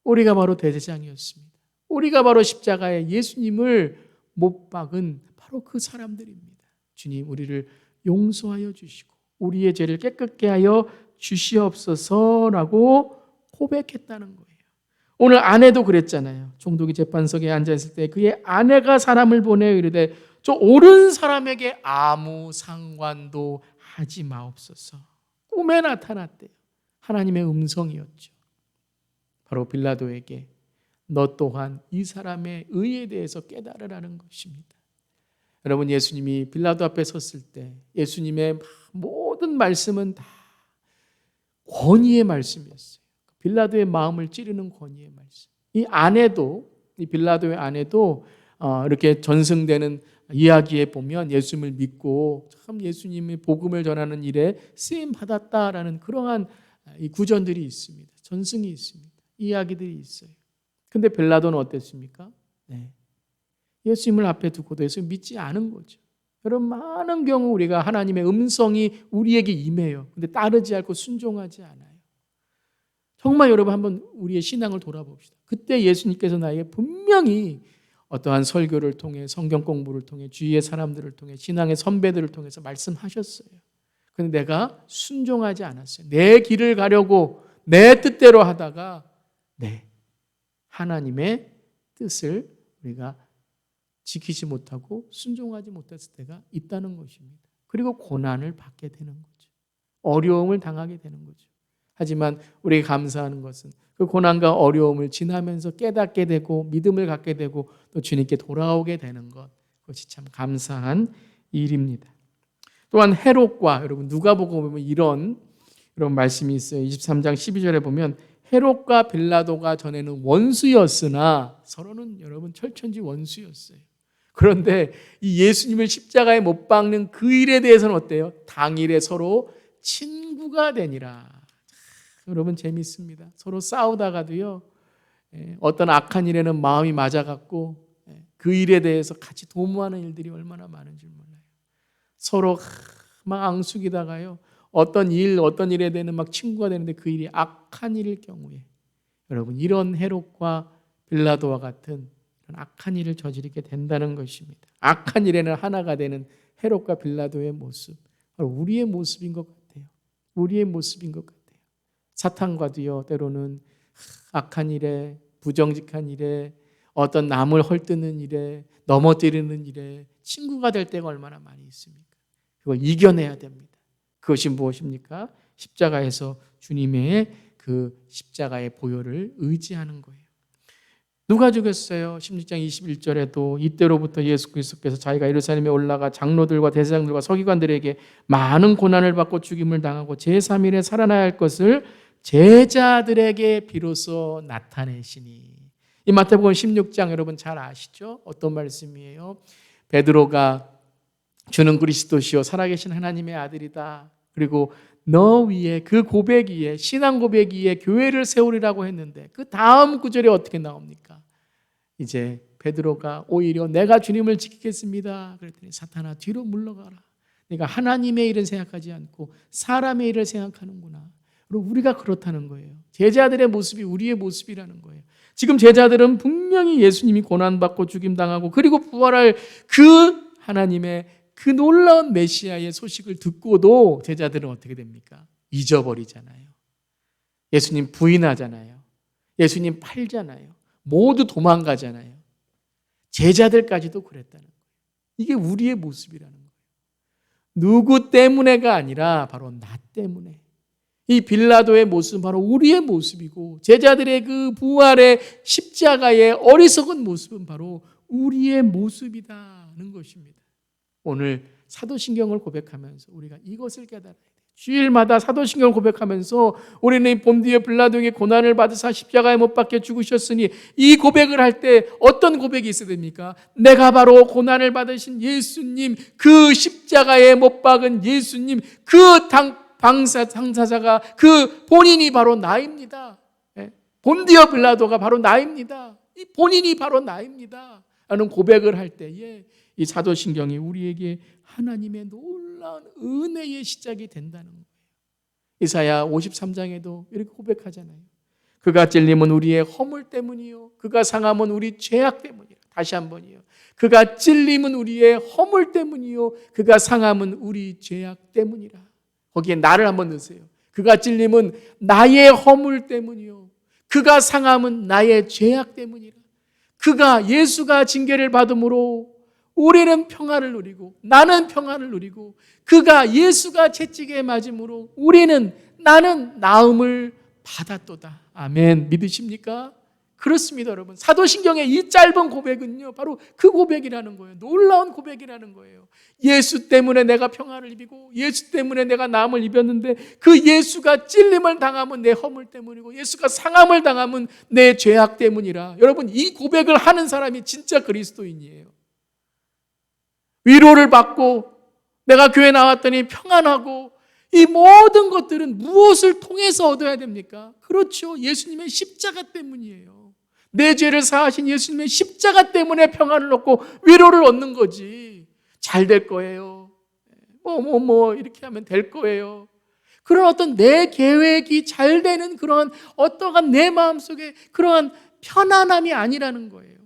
우리가 바로 대제사장이었습니다. 우리가 바로 십자가에 예수님을 못 박은 바로 그 사람들입니다. 주님 우리를 용서하여 주시고 우리의 죄를 깨끗게 하여 주시옵소서라고 고백했다는 거예요. 오늘 아내도 그랬잖아요. 총독이 재판석에 앉아있을 때 그의 아내가 사람을 보내어 이르되 저 옳은 사람에게 아무 상관도 하지 마옵소서. 꿈에 나타났대요. 하나님의 음성이었죠. 바로 빌라도에게 너 또한 이 사람의 의에 대해서 깨달으라는 것입니다. 여러분, 예수님이 빌라도 앞에 섰을 때 예수님의 모든 말씀은 다 권위의 말씀이었어요. 빌라도의 마음을 찌르는 권위의 말씀. 이 빌라도의 아내도 이렇게 전승되는 이야기에 보면 예수님을 믿고 참 예수님의 복음을 전하는 일에 쓰임 받았다라는 그러한 이 구전들이 있습니다. 전승이 있습니다. 이야기들이 있어요. 근데 빌라도는 어땠습니까? 네. 예수님을 앞에 두고도 예수님 믿지 않은 거죠. 여러분, 많은 경우 우리가 하나님의 음성이 우리에게 임해요. 근데 따르지 않고 순종하지 않아요. 정말 여러분, 한번 우리의 신앙을 돌아봅시다. 그때 예수님께서 나에게 분명히 어떠한 설교를 통해, 성경 공부를 통해, 주위의 사람들을 통해, 신앙의 선배들을 통해서 말씀하셨어요. 그런데 내가 순종하지 않았어요. 내 길을 가려고 내 뜻대로 하다가 하나님의 뜻을 우리가 지키지 못하고 순종하지 못했을 때가 있다는 것입니다. 그리고 고난을 받게 되는 거죠. 어려움을 당하게 되는 거죠. 하지만 우리가 감사하는 것은 그 고난과 어려움을 지나면서 깨닫게 되고 믿음을 갖게 되고 또 주님께 돌아오게 되는 것, 그것이 참 감사한 일입니다. 또한 헤롯과, 여러분 누가복음 보면 이런 말씀이 있어요. 23장 12절에 보면 헤롯과 빌라도가 전에는 원수였으나 서로는 여러분 철천지 원수였어요. 그런데 이 예수님을 십자가에 못 박는 그 일에 대해서는 어때요? 당일에 서로 친구가 되니라. 여러분, 재밌습니다. 서로 싸우다가도요, 어떤 악한 일에는 마음이 맞아갖고 그 일에 대해서 같이 도모하는 일들이 얼마나 많은지 몰라요. 서로 막 앙숙이다가요, 어떤 일에 대해서는 막 친구가 되는데 그 일이 악한 일일 경우에 여러분, 이런 헤롯과 빌라도와 같은 이런 악한 일을 저지르게 된다는 것입니다. 악한 일에는 하나가 되는 헤롯과 빌라도의 모습, 바로 우리의 모습인 것 같아요. 우리의 모습인 것 같아요. 사탄과도요, 때로는 악한 일에, 부정직한 일에, 어떤 남을 헐뜯는 일에, 넘어뜨리는 일에 친구가 될 때가 얼마나 많이 있습니까? 그걸 이겨내야 됩니다. 그것이 무엇입니까? 십자가에서 주님의 그 십자가의 보혈을 의지하는 거예요. 누가 죽였어요? 16장 21절에도 이때로부터 예수 그리스도께서 자기가 예루살렘에 올라가 장로들과 대제사장들과 서기관들에게 많은 고난을 받고 죽임을 당하고 제3일에 살아나야 할 것을 제자들에게 비로소 나타내시니. 이 마태복음 16장 여러분 잘 아시죠? 어떤 말씀이에요? 베드로가 주는 그리스도시요 살아계신 하나님의 아들이다. 그리고 너 위에, 그 고백 위에, 신앙 고백 위에 교회를 세우리라고 했는데 그 다음 구절에 어떻게 나옵니까? 이제 베드로가 오히려 내가 주님을 지키겠습니다. 그랬더니 사탄아 뒤로 물러가라. 네가 하나님의 일은 생각하지 않고 사람의 일을 생각하는구나. 그리고 우리가 그렇다는 거예요. 제자들의 모습이 우리의 모습이라는 거예요. 지금 제자들은 분명히 예수님이 고난받고 죽임당하고 그리고 부활할 그 하나님의 그 놀라운 메시아의 소식을 듣고도 제자들은 어떻게 됩니까? 잊어버리잖아요. 예수님 부인하잖아요. 예수님 팔잖아요. 모두 도망가잖아요. 제자들까지도 그랬다는 거예요. 이게 우리의 모습이라는 거예요. 누구 때문에가 아니라 바로 나 때문에. 이 빌라도의 모습은 바로 우리의 모습이고 제자들의 그 부활의 십자가의 어리석은 모습은 바로 우리의 모습이라는 것입니다. 오늘 사도신경을 고백하면서 우리가 이것을 깨달아야 돼요. 주일마다 사도신경을 고백하면서 우리는 본디오 빌라도에게 고난을 받으사 십자가에 못 박혀 죽으셨으니 이 고백을 할 때 어떤 고백이 있어야 됩니까? 내가 바로 고난을 받으신 예수님, 그 십자가에 못 박은 예수님, 그 당사자가 그 본인이 바로 나입니다. 본디오 빌라도가 바로 나입니다. 이 본인이 바로 나입니다. 라는 고백을 할 때에 이 사도신경이 우리에게 하나님의 놀라운 은혜의 시작이 된다는 거예요. 이사야 53장에도 이렇게 고백하잖아요. 그가 찔림은 우리의 허물 때문이요 그가 상함은 우리 죄악 때문이요. 다시 한번이요. 그가 찔림은 우리의 허물 때문이요 그가 상함은 우리 죄악 때문이라. 거기에 나를 한번 넣으세요. 그가 찔림은 나의 허물 때문이요 그가 상함은 나의 죄악 때문이라. 그가 예수가 징계를 받음으로 우리는 평안을 누리고 나는 평안을 누리고 그가 예수가 채찍에 맞음으로 나는 나음을 받았도다. 아멘. 믿으십니까? 그렇습니다, 여러분. 사도신경의 이 짧은 고백은요, 바로 그 고백이라는 거예요. 놀라운 고백이라는 거예요. 예수 때문에 내가 평안을 입고 예수 때문에 내가 나음을 입었는데 그 예수가 찔림을 당하면 내 허물 때문이고 예수가 상함을 당하면 내 죄악 때문이라. 여러분, 이 고백을 하는 사람이 진짜 그리스도인이에요. 위로를 받고 내가 교회 나왔더니 평안하고, 이 모든 것들은 무엇을 통해서 얻어야 됩니까? 그렇죠. 예수님의 십자가 때문이에요. 내 죄를 사하신 예수님의 십자가 때문에 평안을 얻고 위로를 얻는 거지. 잘 될 거예요. 이렇게 하면 될 거예요. 그런 어떤 내 계획이 잘 되는 그러한 어떠한 내 마음속에 그러한 편안함이 아니라는 거예요.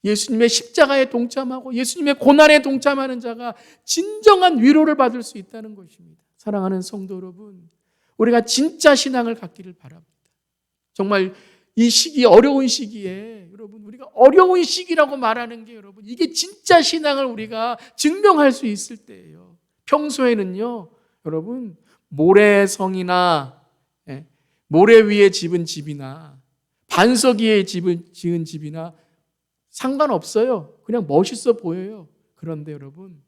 예수님의 십자가에 동참하고 예수님의 고난에 동참하는 자가 진정한 위로를 받을 수 있다는 것입니다. 사랑하는 성도 여러분, 우리가 진짜 신앙을 갖기를 바랍니다. 정말 이 시기, 어려운 시기에 여러분, 우리가 어려운 시기라고 말하는 게 여러분, 이게 진짜 신앙을 우리가 증명할 수 있을 때예요. 평소에는요, 여러분, 모래성이나 모래 위에 집은 집이나 반석 위에 지은 집이나 상관없어요. 그냥 멋있어 보여요. 그런데 여러분,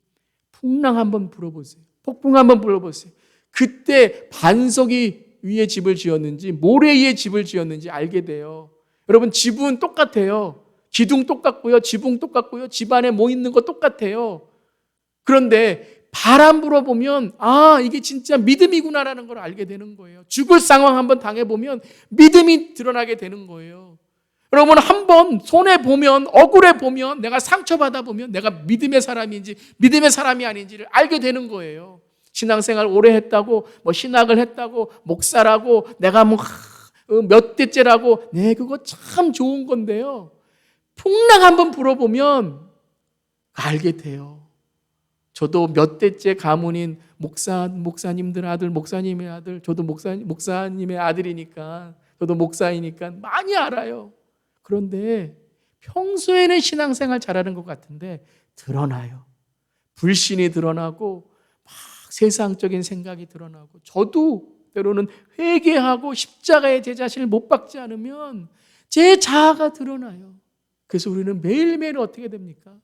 풍랑 한번 불어보세요. 폭풍 한번 불어보세요. 그때 반석이 위에 집을 지었는지 모래 위에 집을 지었는지 알게 돼요. 여러분, 집은 똑같아요. 기둥 똑같고요. 지붕 똑같고요. 집 안에 뭐 있는 거 똑같아요. 그런데 바람 불어보면 이게 진짜 믿음이구나라는 걸 알게 되는 거예요. 죽을 상황 한번 당해보면 믿음이 드러나게 되는 거예요. 여러분, 한번 손해보면, 억울해보면, 내가 상처받아 보면 내가 믿음의 사람인지 믿음의 사람이 아닌지를 알게 되는 거예요. 신앙생활 오래 했다고, 신학을 했다고, 목사라고, 내가 몇 대째라고, 네, 그거 참 좋은 건데요. 풍랑 한번 불어보면 알게 돼요. 저도 몇 대째 가문인 목사님들 아들, 목사님의 아들, 저도 목사님의 아들이니까, 저도 목사이니까 많이 알아요. 그런데 평소에는 신앙생활 잘하는 것 같은데 드러나요. 불신이 드러나고 막 세상적인 생각이 드러나고, 저도 때로는 회개하고 십자가에 제 자신을 못 박지 않으면 제 자아가 드러나요. 그래서 우리는 매일매일 어떻게 됩니까?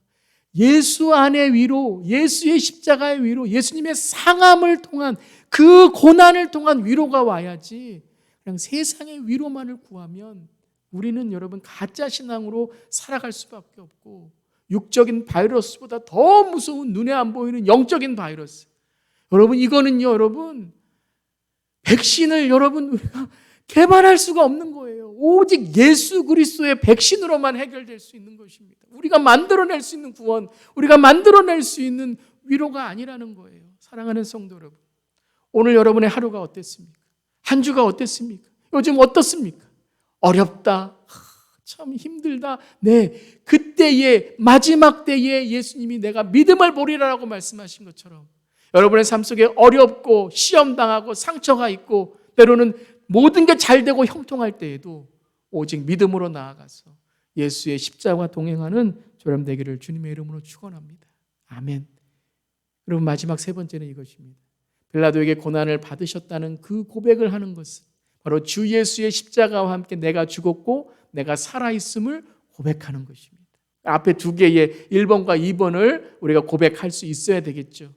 예수 안의 위로, 예수의 십자가의 위로, 예수님의 상함을 통한 그 고난을 통한 위로가 와야지, 그냥 세상의 위로만을 구하면 우리는 여러분 가짜 신앙으로 살아갈 수밖에 없고, 육적인 바이러스보다 더 무서운 눈에 안 보이는 영적인 바이러스. 여러분, 이거는요, 여러분, 백신을 여러분 우리가 개발할 수가 없는 거예요. 오직 예수 그리스도의 백신으로만 해결될 수 있는 것입니다. 우리가 만들어낼 수 있는 구원, 우리가 만들어낼 수 있는 위로가 아니라는 거예요. 사랑하는 성도 여러분, 오늘 여러분의 하루가 어땠습니까? 한 주가 어땠습니까? 요즘 어떻습니까? 어렵다, 참 힘들다. 네, 그때의 마지막 때에 예수님이 내가 믿음을 보리라라고 말씀하신 것처럼 여러분의 삶 속에 어렵고 시험당하고 상처가 있고 때로는 모든 게 잘 되고 형통할 때에도 오직 믿음으로 나아가서 예수의 십자가와 동행하는 저람 되기를 주님의 이름으로 축원합니다. 아멘. 여러분, 마지막 세 번째는 이것입니다. 빌라도에게 고난을 받으셨다는 그 고백을 하는 것은 바로 주 예수의 십자가와 함께 내가 죽었고 내가 살아있음을 고백하는 것입니다. 앞에 두 개의 1번과 2번을 우리가 고백할 수 있어야 되겠죠.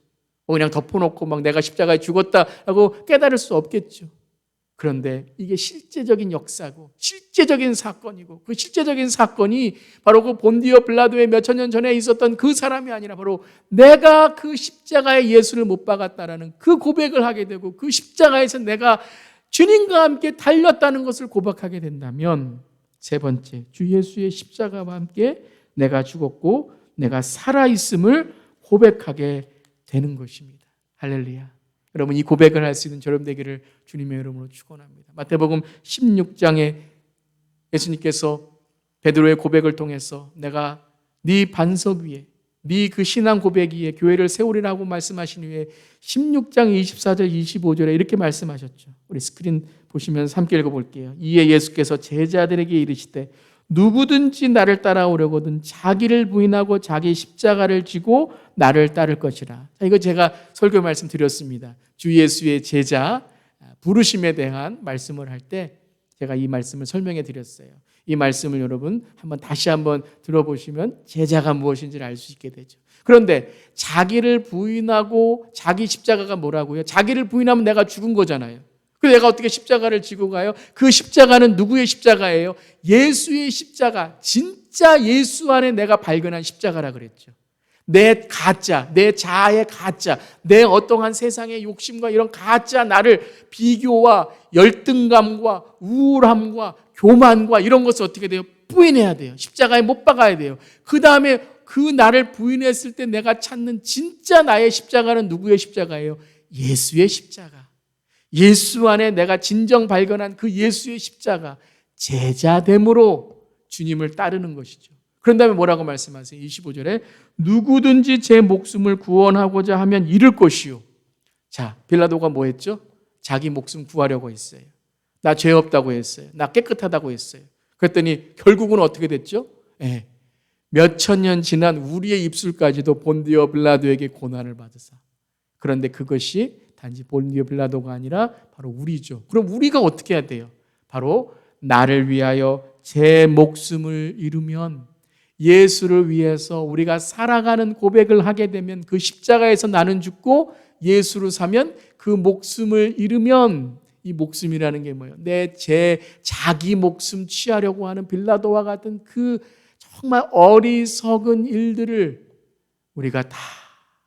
그냥 덮어놓고 막 내가 십자가에 죽었다라고 깨달을 수 없겠죠. 그런데 이게 실제적인 역사고 실제적인 사건이고, 그 실제적인 사건이 바로 그 본디오 빌라도의 몇천 년 전에 있었던 그 사람이 아니라 바로 내가 그 십자가에 예수를 못 박았다라는 그 고백을 하게 되고, 그 십자가에서 내가 주님과 함께 달렸다는 것을 고백하게 된다면, 세 번째, 주 예수의 십자가와 함께 내가 죽었고 내가 살아있음을 고백하게 되는 것입니다. 할렐루야. 여러분, 이 고백을 할 수 있는 저럼 되기를 주님의 이름으로 축원합니다. 마태복음 16장에 예수님께서 베드로의 고백을 통해서 내가 네 반석 위에, 네 그 신앙 고백 위에 교회를 세우리라고 말씀하신 후에 16장 24절 25절에 이렇게 말씀하셨죠. 우리 스크린 보시면 함께 읽어볼게요. 이에 예수께서 제자들에게 이르시되 누구든지 나를 따라오려거든 자기를 부인하고 자기 십자가를 지고 나를 따를 것이라. 이거 제가 설교 말씀 드렸습니다. 주 예수의 제자 부르심에 대한 말씀을 할 때 제가 이 말씀을 설명해 드렸어요. 이 말씀을 여러분 다시 한번 들어보시면 제자가 무엇인지를 알 수 있게 되죠. 그런데 자기를 부인하고 자기 십자가가 뭐라고요? 자기를 부인하면 내가 죽은 거잖아요. 그래서 내가 어떻게 십자가를 지고 가요? 그 십자가는 누구의 십자가예요? 예수의 십자가. 진짜 예수 안에 내가 발견한 십자가라 그랬죠. 내 가짜, 내 자아의 가짜, 내 어떠한 세상의 욕심과 이런 가짜 나를 비교와 열등감과 우울함과 교만과 이런 것을 어떻게 돼요? 부인해야 돼요. 십자가에 못 박아야 돼요. 그 다음에 그 나를 부인했을 때 내가 찾는 진짜 나의 십자가는 누구의 십자가예요? 예수의 십자가. 예수 안에 내가 진정 발견한 그 예수의 십자가, 제자됨으로 주님을 따르는 것이죠. 그런 다음에 뭐라고 말씀하세요? 25절에 누구든지 제 목숨을 구원하고자 하면 잃을 것이요. 자, 빌라도가 뭐 했죠? 자기 목숨 구하려고 했어요. 나 죄 없다고 했어요. 나 깨끗하다고 했어요. 그랬더니 결국은 어떻게 됐죠? 몇천 년 지난 우리의 입술까지도 본디오 빌라도에게 고난을 받으사. 그런데 그것이 단지 본디오 빌라도가 아니라 바로 우리죠. 그럼 우리가 어떻게 해야 돼요? 바로 나를 위하여 제 목숨을 잃으면, 예수를 위해서 우리가 살아가는 고백을 하게 되면, 그 십자가에서 나는 죽고 예수로 사면, 그 목숨을 잃으면, 이 목숨이라는 게 뭐예요? 자기 목숨 취하려고 하는 빌라도와 같은 그 정말 어리석은 일들을 우리가 다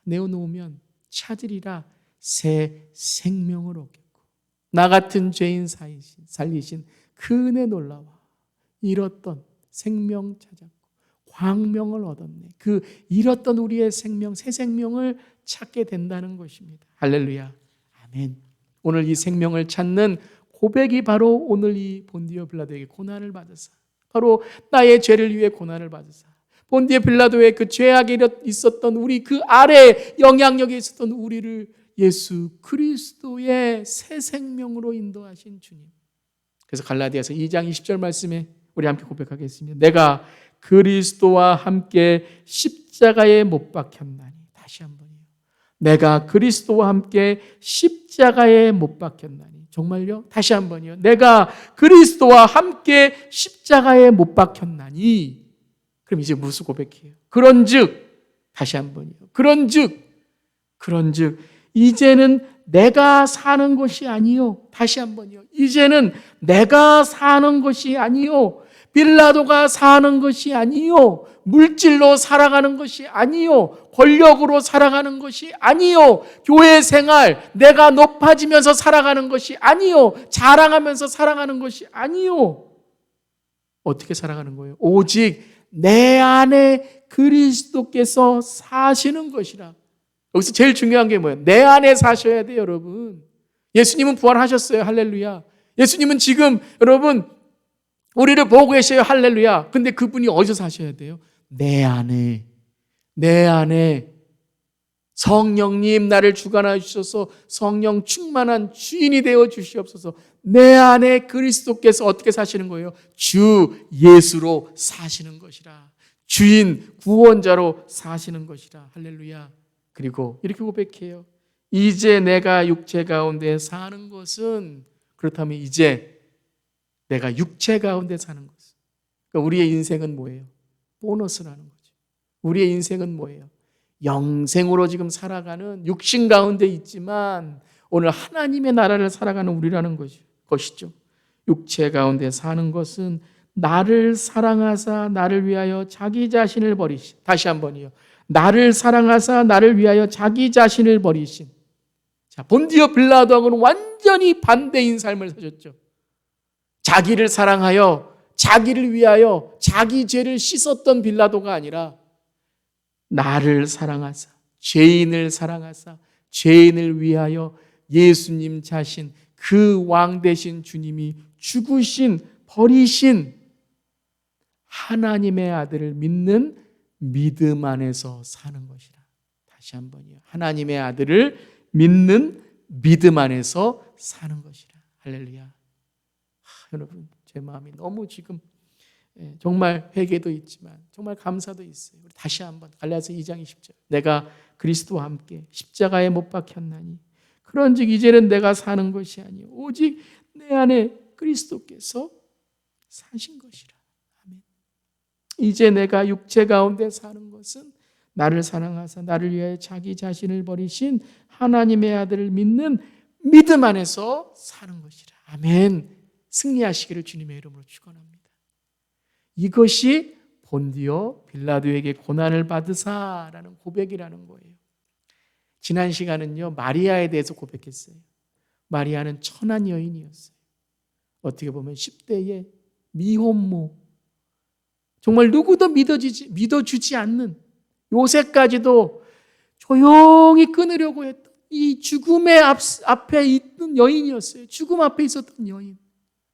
내어놓으면 찾으리라 새 생명을 얻겠고, 나 같은 죄인 살리신 그 은혜 놀라와 잃었던 생명 찾았고 광명을 얻었네. 그 잃었던 우리의 생명, 새 생명을 찾게 된다는 것입니다. 할렐루야. 아멘. 오늘 이 생명을 찾는 고백이 바로 오늘 이 본디오 빌라도에게 고난을 받으사, 바로 나의 죄를 위해 고난을 받으사, 본디오 빌라도의 그 죄악에 있었던 우리, 그 아래 영향력에 있었던 우리를 예수 그리스도의 새 생명으로 인도하신 주님. 그래서 갈라디아서 2장 20절 말씀에 우리 함께 고백하겠습니다. 내가 그리스도와 함께 십자가에 못 박혔나니. 다시 한번요. 내가 그리스도와 함께 십자가에 못 박혔나니. 정말요? 다시 한번요. 내가 그리스도와 함께 십자가에 못 박혔나니. 그럼 이제 무슨 고백해요? 그런즉, 다시 한번요. 그런즉 이제는 내가 사는 것이 아니요. 다시 한번요. 이제는 내가 사는 것이 아니요. 빌라도가 사는 것이 아니요. 물질로 살아가는 것이 아니요. 권력으로 살아가는 것이 아니요. 교회 생활, 내가 높아지면서 살아가는 것이 아니요. 자랑하면서 살아가는 것이 아니요. 어떻게 살아가는 거예요? 오직 내 안에 그리스도께서 사시는 것이라. 여기서 제일 중요한 게 뭐예요? 내 안에 사셔야 돼요, 여러분. 예수님은 부활하셨어요. 할렐루야. 예수님은 지금 여러분 우리를 보고 계셔요. 할렐루야. 근데 그분이 어디서 사셔야 돼요? 내 안에. 성령님 나를 주관하여 주셔서 성령 충만한 주인이 되어 주시옵소서. 내 안에 그리스도께서 어떻게 사시는 거예요? 주 예수로 사시는 것이라. 주인 구원자로 사시는 것이라. 할렐루야. 그리고 이렇게 고백해요. 이제 내가 육체 가운데 사는 것은, 그렇다면 이제 내가 육체 가운데 사는 것은, 그러니까 우리의 인생은 뭐예요? 보너스라는 거죠. 우리의 인생은 뭐예요? 영생으로 지금 살아가는 육신 가운데 있지만 오늘 하나님의 나라를 살아가는 우리라는 것이죠. 육체 가운데 사는 것은 나를 사랑하사 나를 위하여 자기 자신을 버리신, 다시 한번이요. 나를 사랑하사 나를 위하여 자기 자신을 버리신. 자, 본디오 빌라도하고는 완전히 반대인 삶을 사셨죠. 자기를 사랑하여 자기를 위하여 자기 죄를 씻었던 빌라도가 아니라 나를 사랑하사 죄인을 사랑하사 죄인을 위하여 예수님 자신, 그 왕 되신 주님이 죽으신, 버리신 하나님의 아들을 믿는 믿음 안에서 사는 것이라. 다시 한번요. 하나님의 아들을 믿는 믿음 안에서 사는 것이라. 할렐루야. 여러분, 제 마음이 너무 지금 정말 회개도 있지만 정말 감사도 있어요. 우리 다시 한번 갈라디아서 2장 20절. 내가 그리스도와 함께 십자가에 못 박혔나니 그런즉 이제는 내가 사는 것이 아니요 오직 내 안에 그리스도께서 사신 것이라. 이제 내가 육체 가운데 사는 것은 나를 사랑하사 나를 위하여 자기 자신을 버리신 하나님의 아들을 믿는 믿음 안에서 사는 것이라. 아멘. 승리하시기를 주님의 이름으로 축원합니다. 이것이 본디오 빌라도에게 고난을 받으사라는 고백이라는 거예요. 지난 시간은요, 마리아에 대해서 고백했어요. 마리아는 천한 여인이었어요. 어떻게 보면 10대의 미혼모, 정말 누구도 믿어주지 않는, 요새까지도 조용히 끊으려고 했던 이 죽음의 앞에 있던 여인이었어요. 죽음 앞에 있었던 여인.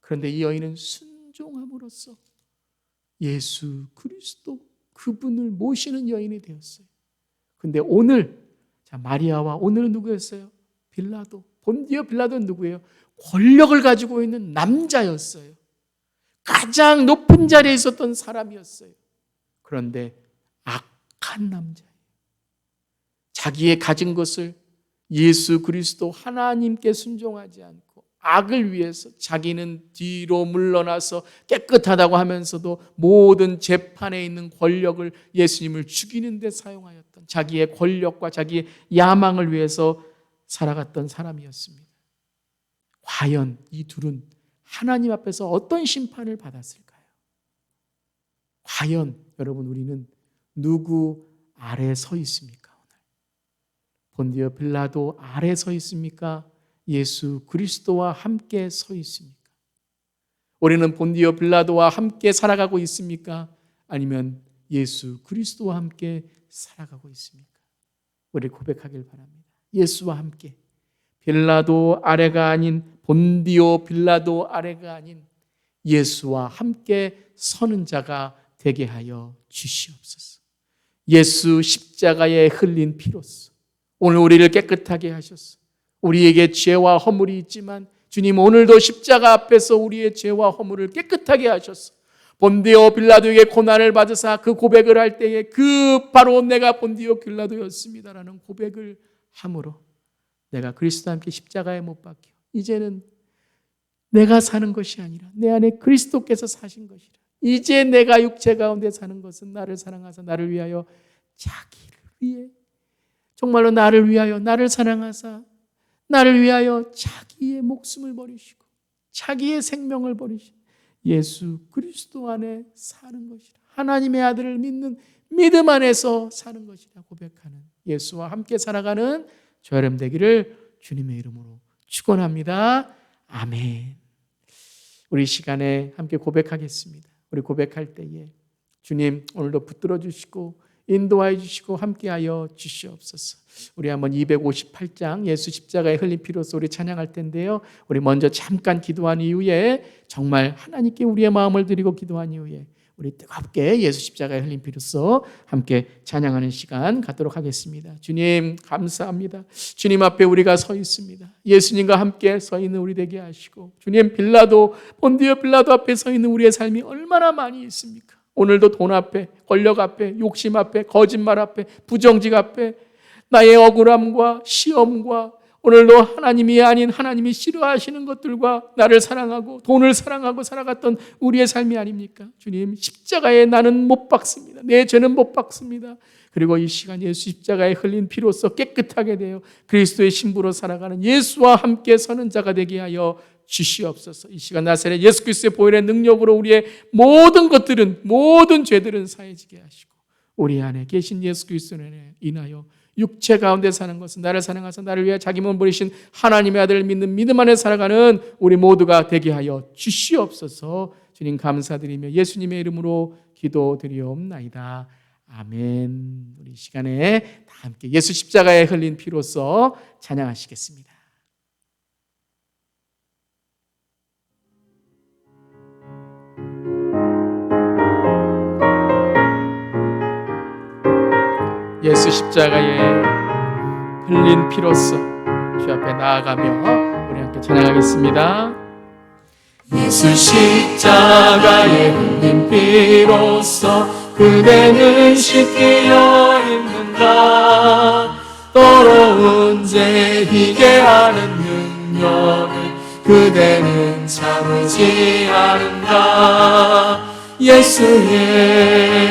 그런데 이 여인은 순종함으로써 예수 그리스도 그분을 모시는 여인이 되었어요. 그런데 오늘 마리아와 오늘은 누구였어요? 빌라도. 본디오 빌라도는 누구예요? 권력을 가지고 있는 남자였어요. 가장 높은 자리에 있었던 사람이었어요. 그런데 악한 남자예요. 자기의 가진 것을 예수 그리스도 하나님께 순종하지 않고 악을 위해서 자기는 뒤로 물러나서 깨끗하다고 하면서도 모든 재판에 있는 권력을 예수님을 죽이는 데 사용하였던 자기의 권력과 자기의 야망을 위해서 살아갔던 사람이었습니다. 과연 이 둘은 하나님 앞에서 어떤 심판을 받았을까요? 과연 여러분 우리는 누구 아래 서 있습니까? 오늘 본디오 빌라도 아래 서 있습니까? 예수 그리스도와 함께 서 있습니까? 우리는 본디오 빌라도와 함께 살아가고 있습니까? 아니면 예수 그리스도와 함께 살아가고 있습니까? 우리 고백하길 바랍니다. 예수와 함께, 빌라도 아래가 아닌, 본디오 빌라도 아래가 아닌 예수와 함께 서는 자가 되게 하여 주시옵소서. 예수 십자가에 흘린 피로써 오늘 우리를 깨끗하게 하셨어. 우리에게 죄와 허물이 있지만 주님 오늘도 십자가 앞에서 우리의 죄와 허물을 깨끗하게 하셨어. 본디오 빌라도에게 고난을 받으사 그 고백을 할 때에 그 바로 내가 본디오 빌라도였습니다라는 고백을 함으로 내가 그리스도와 함께 십자가에 못 박혀 이제는 내가 사는 것이 아니라 내 안에 그리스도께서 사신 것이라. 이제 내가 육체 가운데 사는 것은 나를 사랑하사 나를 위하여 자기를 위해, 정말로 나를 위하여, 나를 사랑하사 나를 위하여 자기의 목숨을 버리시고 자기의 생명을 버리신 예수 그리스도 안에 사는 것이라. 하나님의 아들을 믿는 믿음 안에서 사는 것이라 고백하는 예수와 함께 살아가는 저 여러분 되기를 주님의 이름으로 축원합니다. 아멘. 우리 시간에 함께 고백하겠습니다. 우리 고백할 때에 주님 오늘도 붙들어 주시고 인도하여 주시고 함께하여 주시옵소서. 우리 한번 258장 예수 십자가에 흘린 피로써 우리 찬양할 텐데요. 우리 먼저 잠깐 기도한 이후에 정말 하나님께 우리의 마음을 드리고 기도한 이후에 우리 뜨겁게 예수 십자가에 흘린 피로써 함께 찬양하는 시간 갖도록 하겠습니다. 주님 감사합니다. 주님 앞에 우리가 서 있습니다. 예수님과 함께 서 있는 우리 되게 하시고 주님 빌라도 본디오 빌라도 앞에 서 있는 우리의 삶이 얼마나 많이 있습니까? 오늘도 돈 앞에, 권력 앞에, 욕심 앞에, 거짓말 앞에, 부정직 앞에 나의 억울함과 시험과 오늘도 하나님이 아닌 하나님이 싫어하시는 것들과 나를 사랑하고 돈을 사랑하고 살아갔던 우리의 삶이 아닙니까? 주님 십자가에 나는 못 박습니다. 내 죄는 못 박습니다. 그리고 이 시간 예수 십자가에 흘린 피로써 깨끗하게 되어 그리스도의 신부로 살아가는 예수와 함께 서는 자가 되게 하여 주시옵소서. 이 시간 나사렛 예수 그리스도의 보혈의 능력으로 우리의 모든 것들은, 모든 죄들은 사해지게 하시고 우리 안에 계신 예수 그리스도에 인하여 육체 가운데 사는 것은 나를 사랑하사 나를 위해 자기 몸을 버리신 하나님의 아들을 믿는 믿음 안에 살아가는 우리 모두가 되게 하여 주시옵소서. 주님 감사드리며 예수님의 이름으로 기도드리옵나이다. 아멘. 우리 시간에 다 함께 예수 십자가에 흘린 피로써 찬양하시겠습니다. 예수 십자가에 흘린 피로써 주 앞에 나아가며 우리 함께 찬양하겠습니다. 예수 십자가에 흘린 피로써 그대는 씻기어 있는가. 더러운 죄 희게 하는 능력을 그대는 참지 않는가. 예수의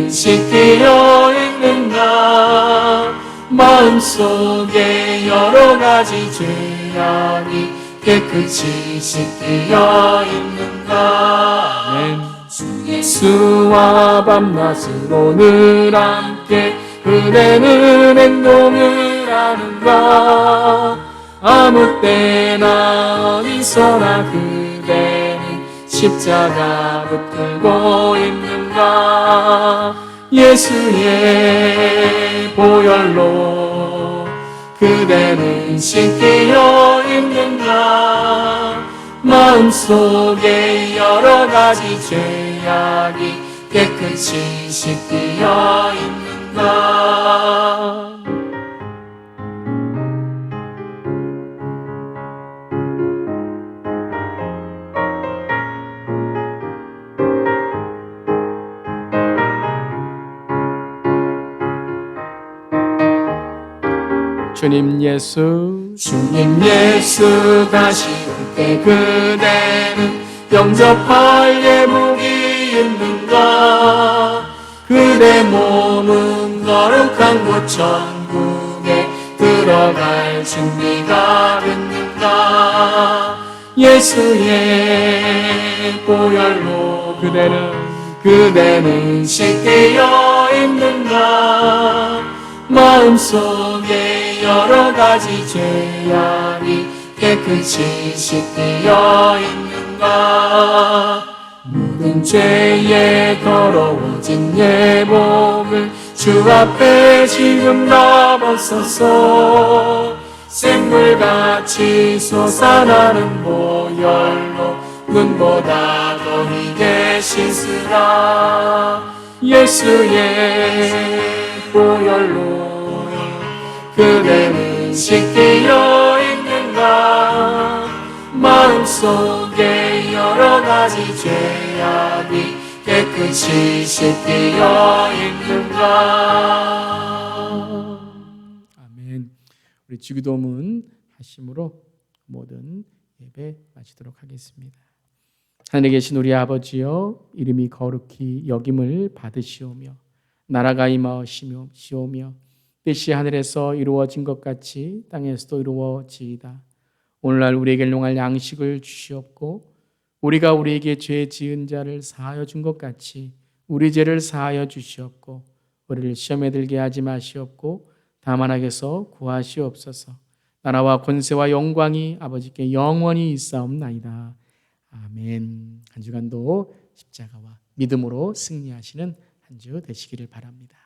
그대는 씻기어 있는가 마음속에 여러 가지 죄악이 깨끗이 씻기어 있는가 아멘. 주 예수와 밤낮으로 늘 함께 그대는 행동을 하는가 아무 때나 어디서나 그대는 십자가 붙들고 있는가 예수의 보혈로 그대는 씻기어 있는가 마음속에 여러 가지 죄악이 깨끗이 씻기어 있는가 주님 예수 다시 올 때 그대는 영접할 예복이 있는가 그대 몸은 거룩한 곳 천국에 들어갈 준비가 됐는가 예수의 보혈로 그대는 씻기어 있는가 마음속에 여러 가지 죄악이 깨끗이 씻기어 있는가 모든 죄에 더러워진 예복을 주 앞에 지금 다 벗어서 샘물같이 솟아나는 보혈로 눈보다 더 희게 씻으라 예수의 보혈로 그대는 씻기어 있는가 마음속에 여러 가지 죄악이 깨끗이 씻기어 있는가 아멘. 우리 주기도문 하심으로 모든 예배 마치도록 하겠습니다. 하늘에 계신 우리 아버지여 이름이 거룩히 여김을 받으시오며 나라가 임하시오며 뜻이 하늘에서 이루어진 것 같이 땅에서도 이루어지이다. 오늘날 우리에게 일용할 양식을 주시옵고 우리가 우리에게 죄 지은 자를 사하여 준 것 같이 우리 죄를 사하여 주시옵고 우리를 시험에 들게 하지 마시옵고 다만 악에서 구하시옵소서. 나라와 권세와 영광이 아버지께 영원히 있사옵나이다. 아멘. 한 주간도 십자가와 믿음으로 승리하시는 한 주 되시기를 바랍니다.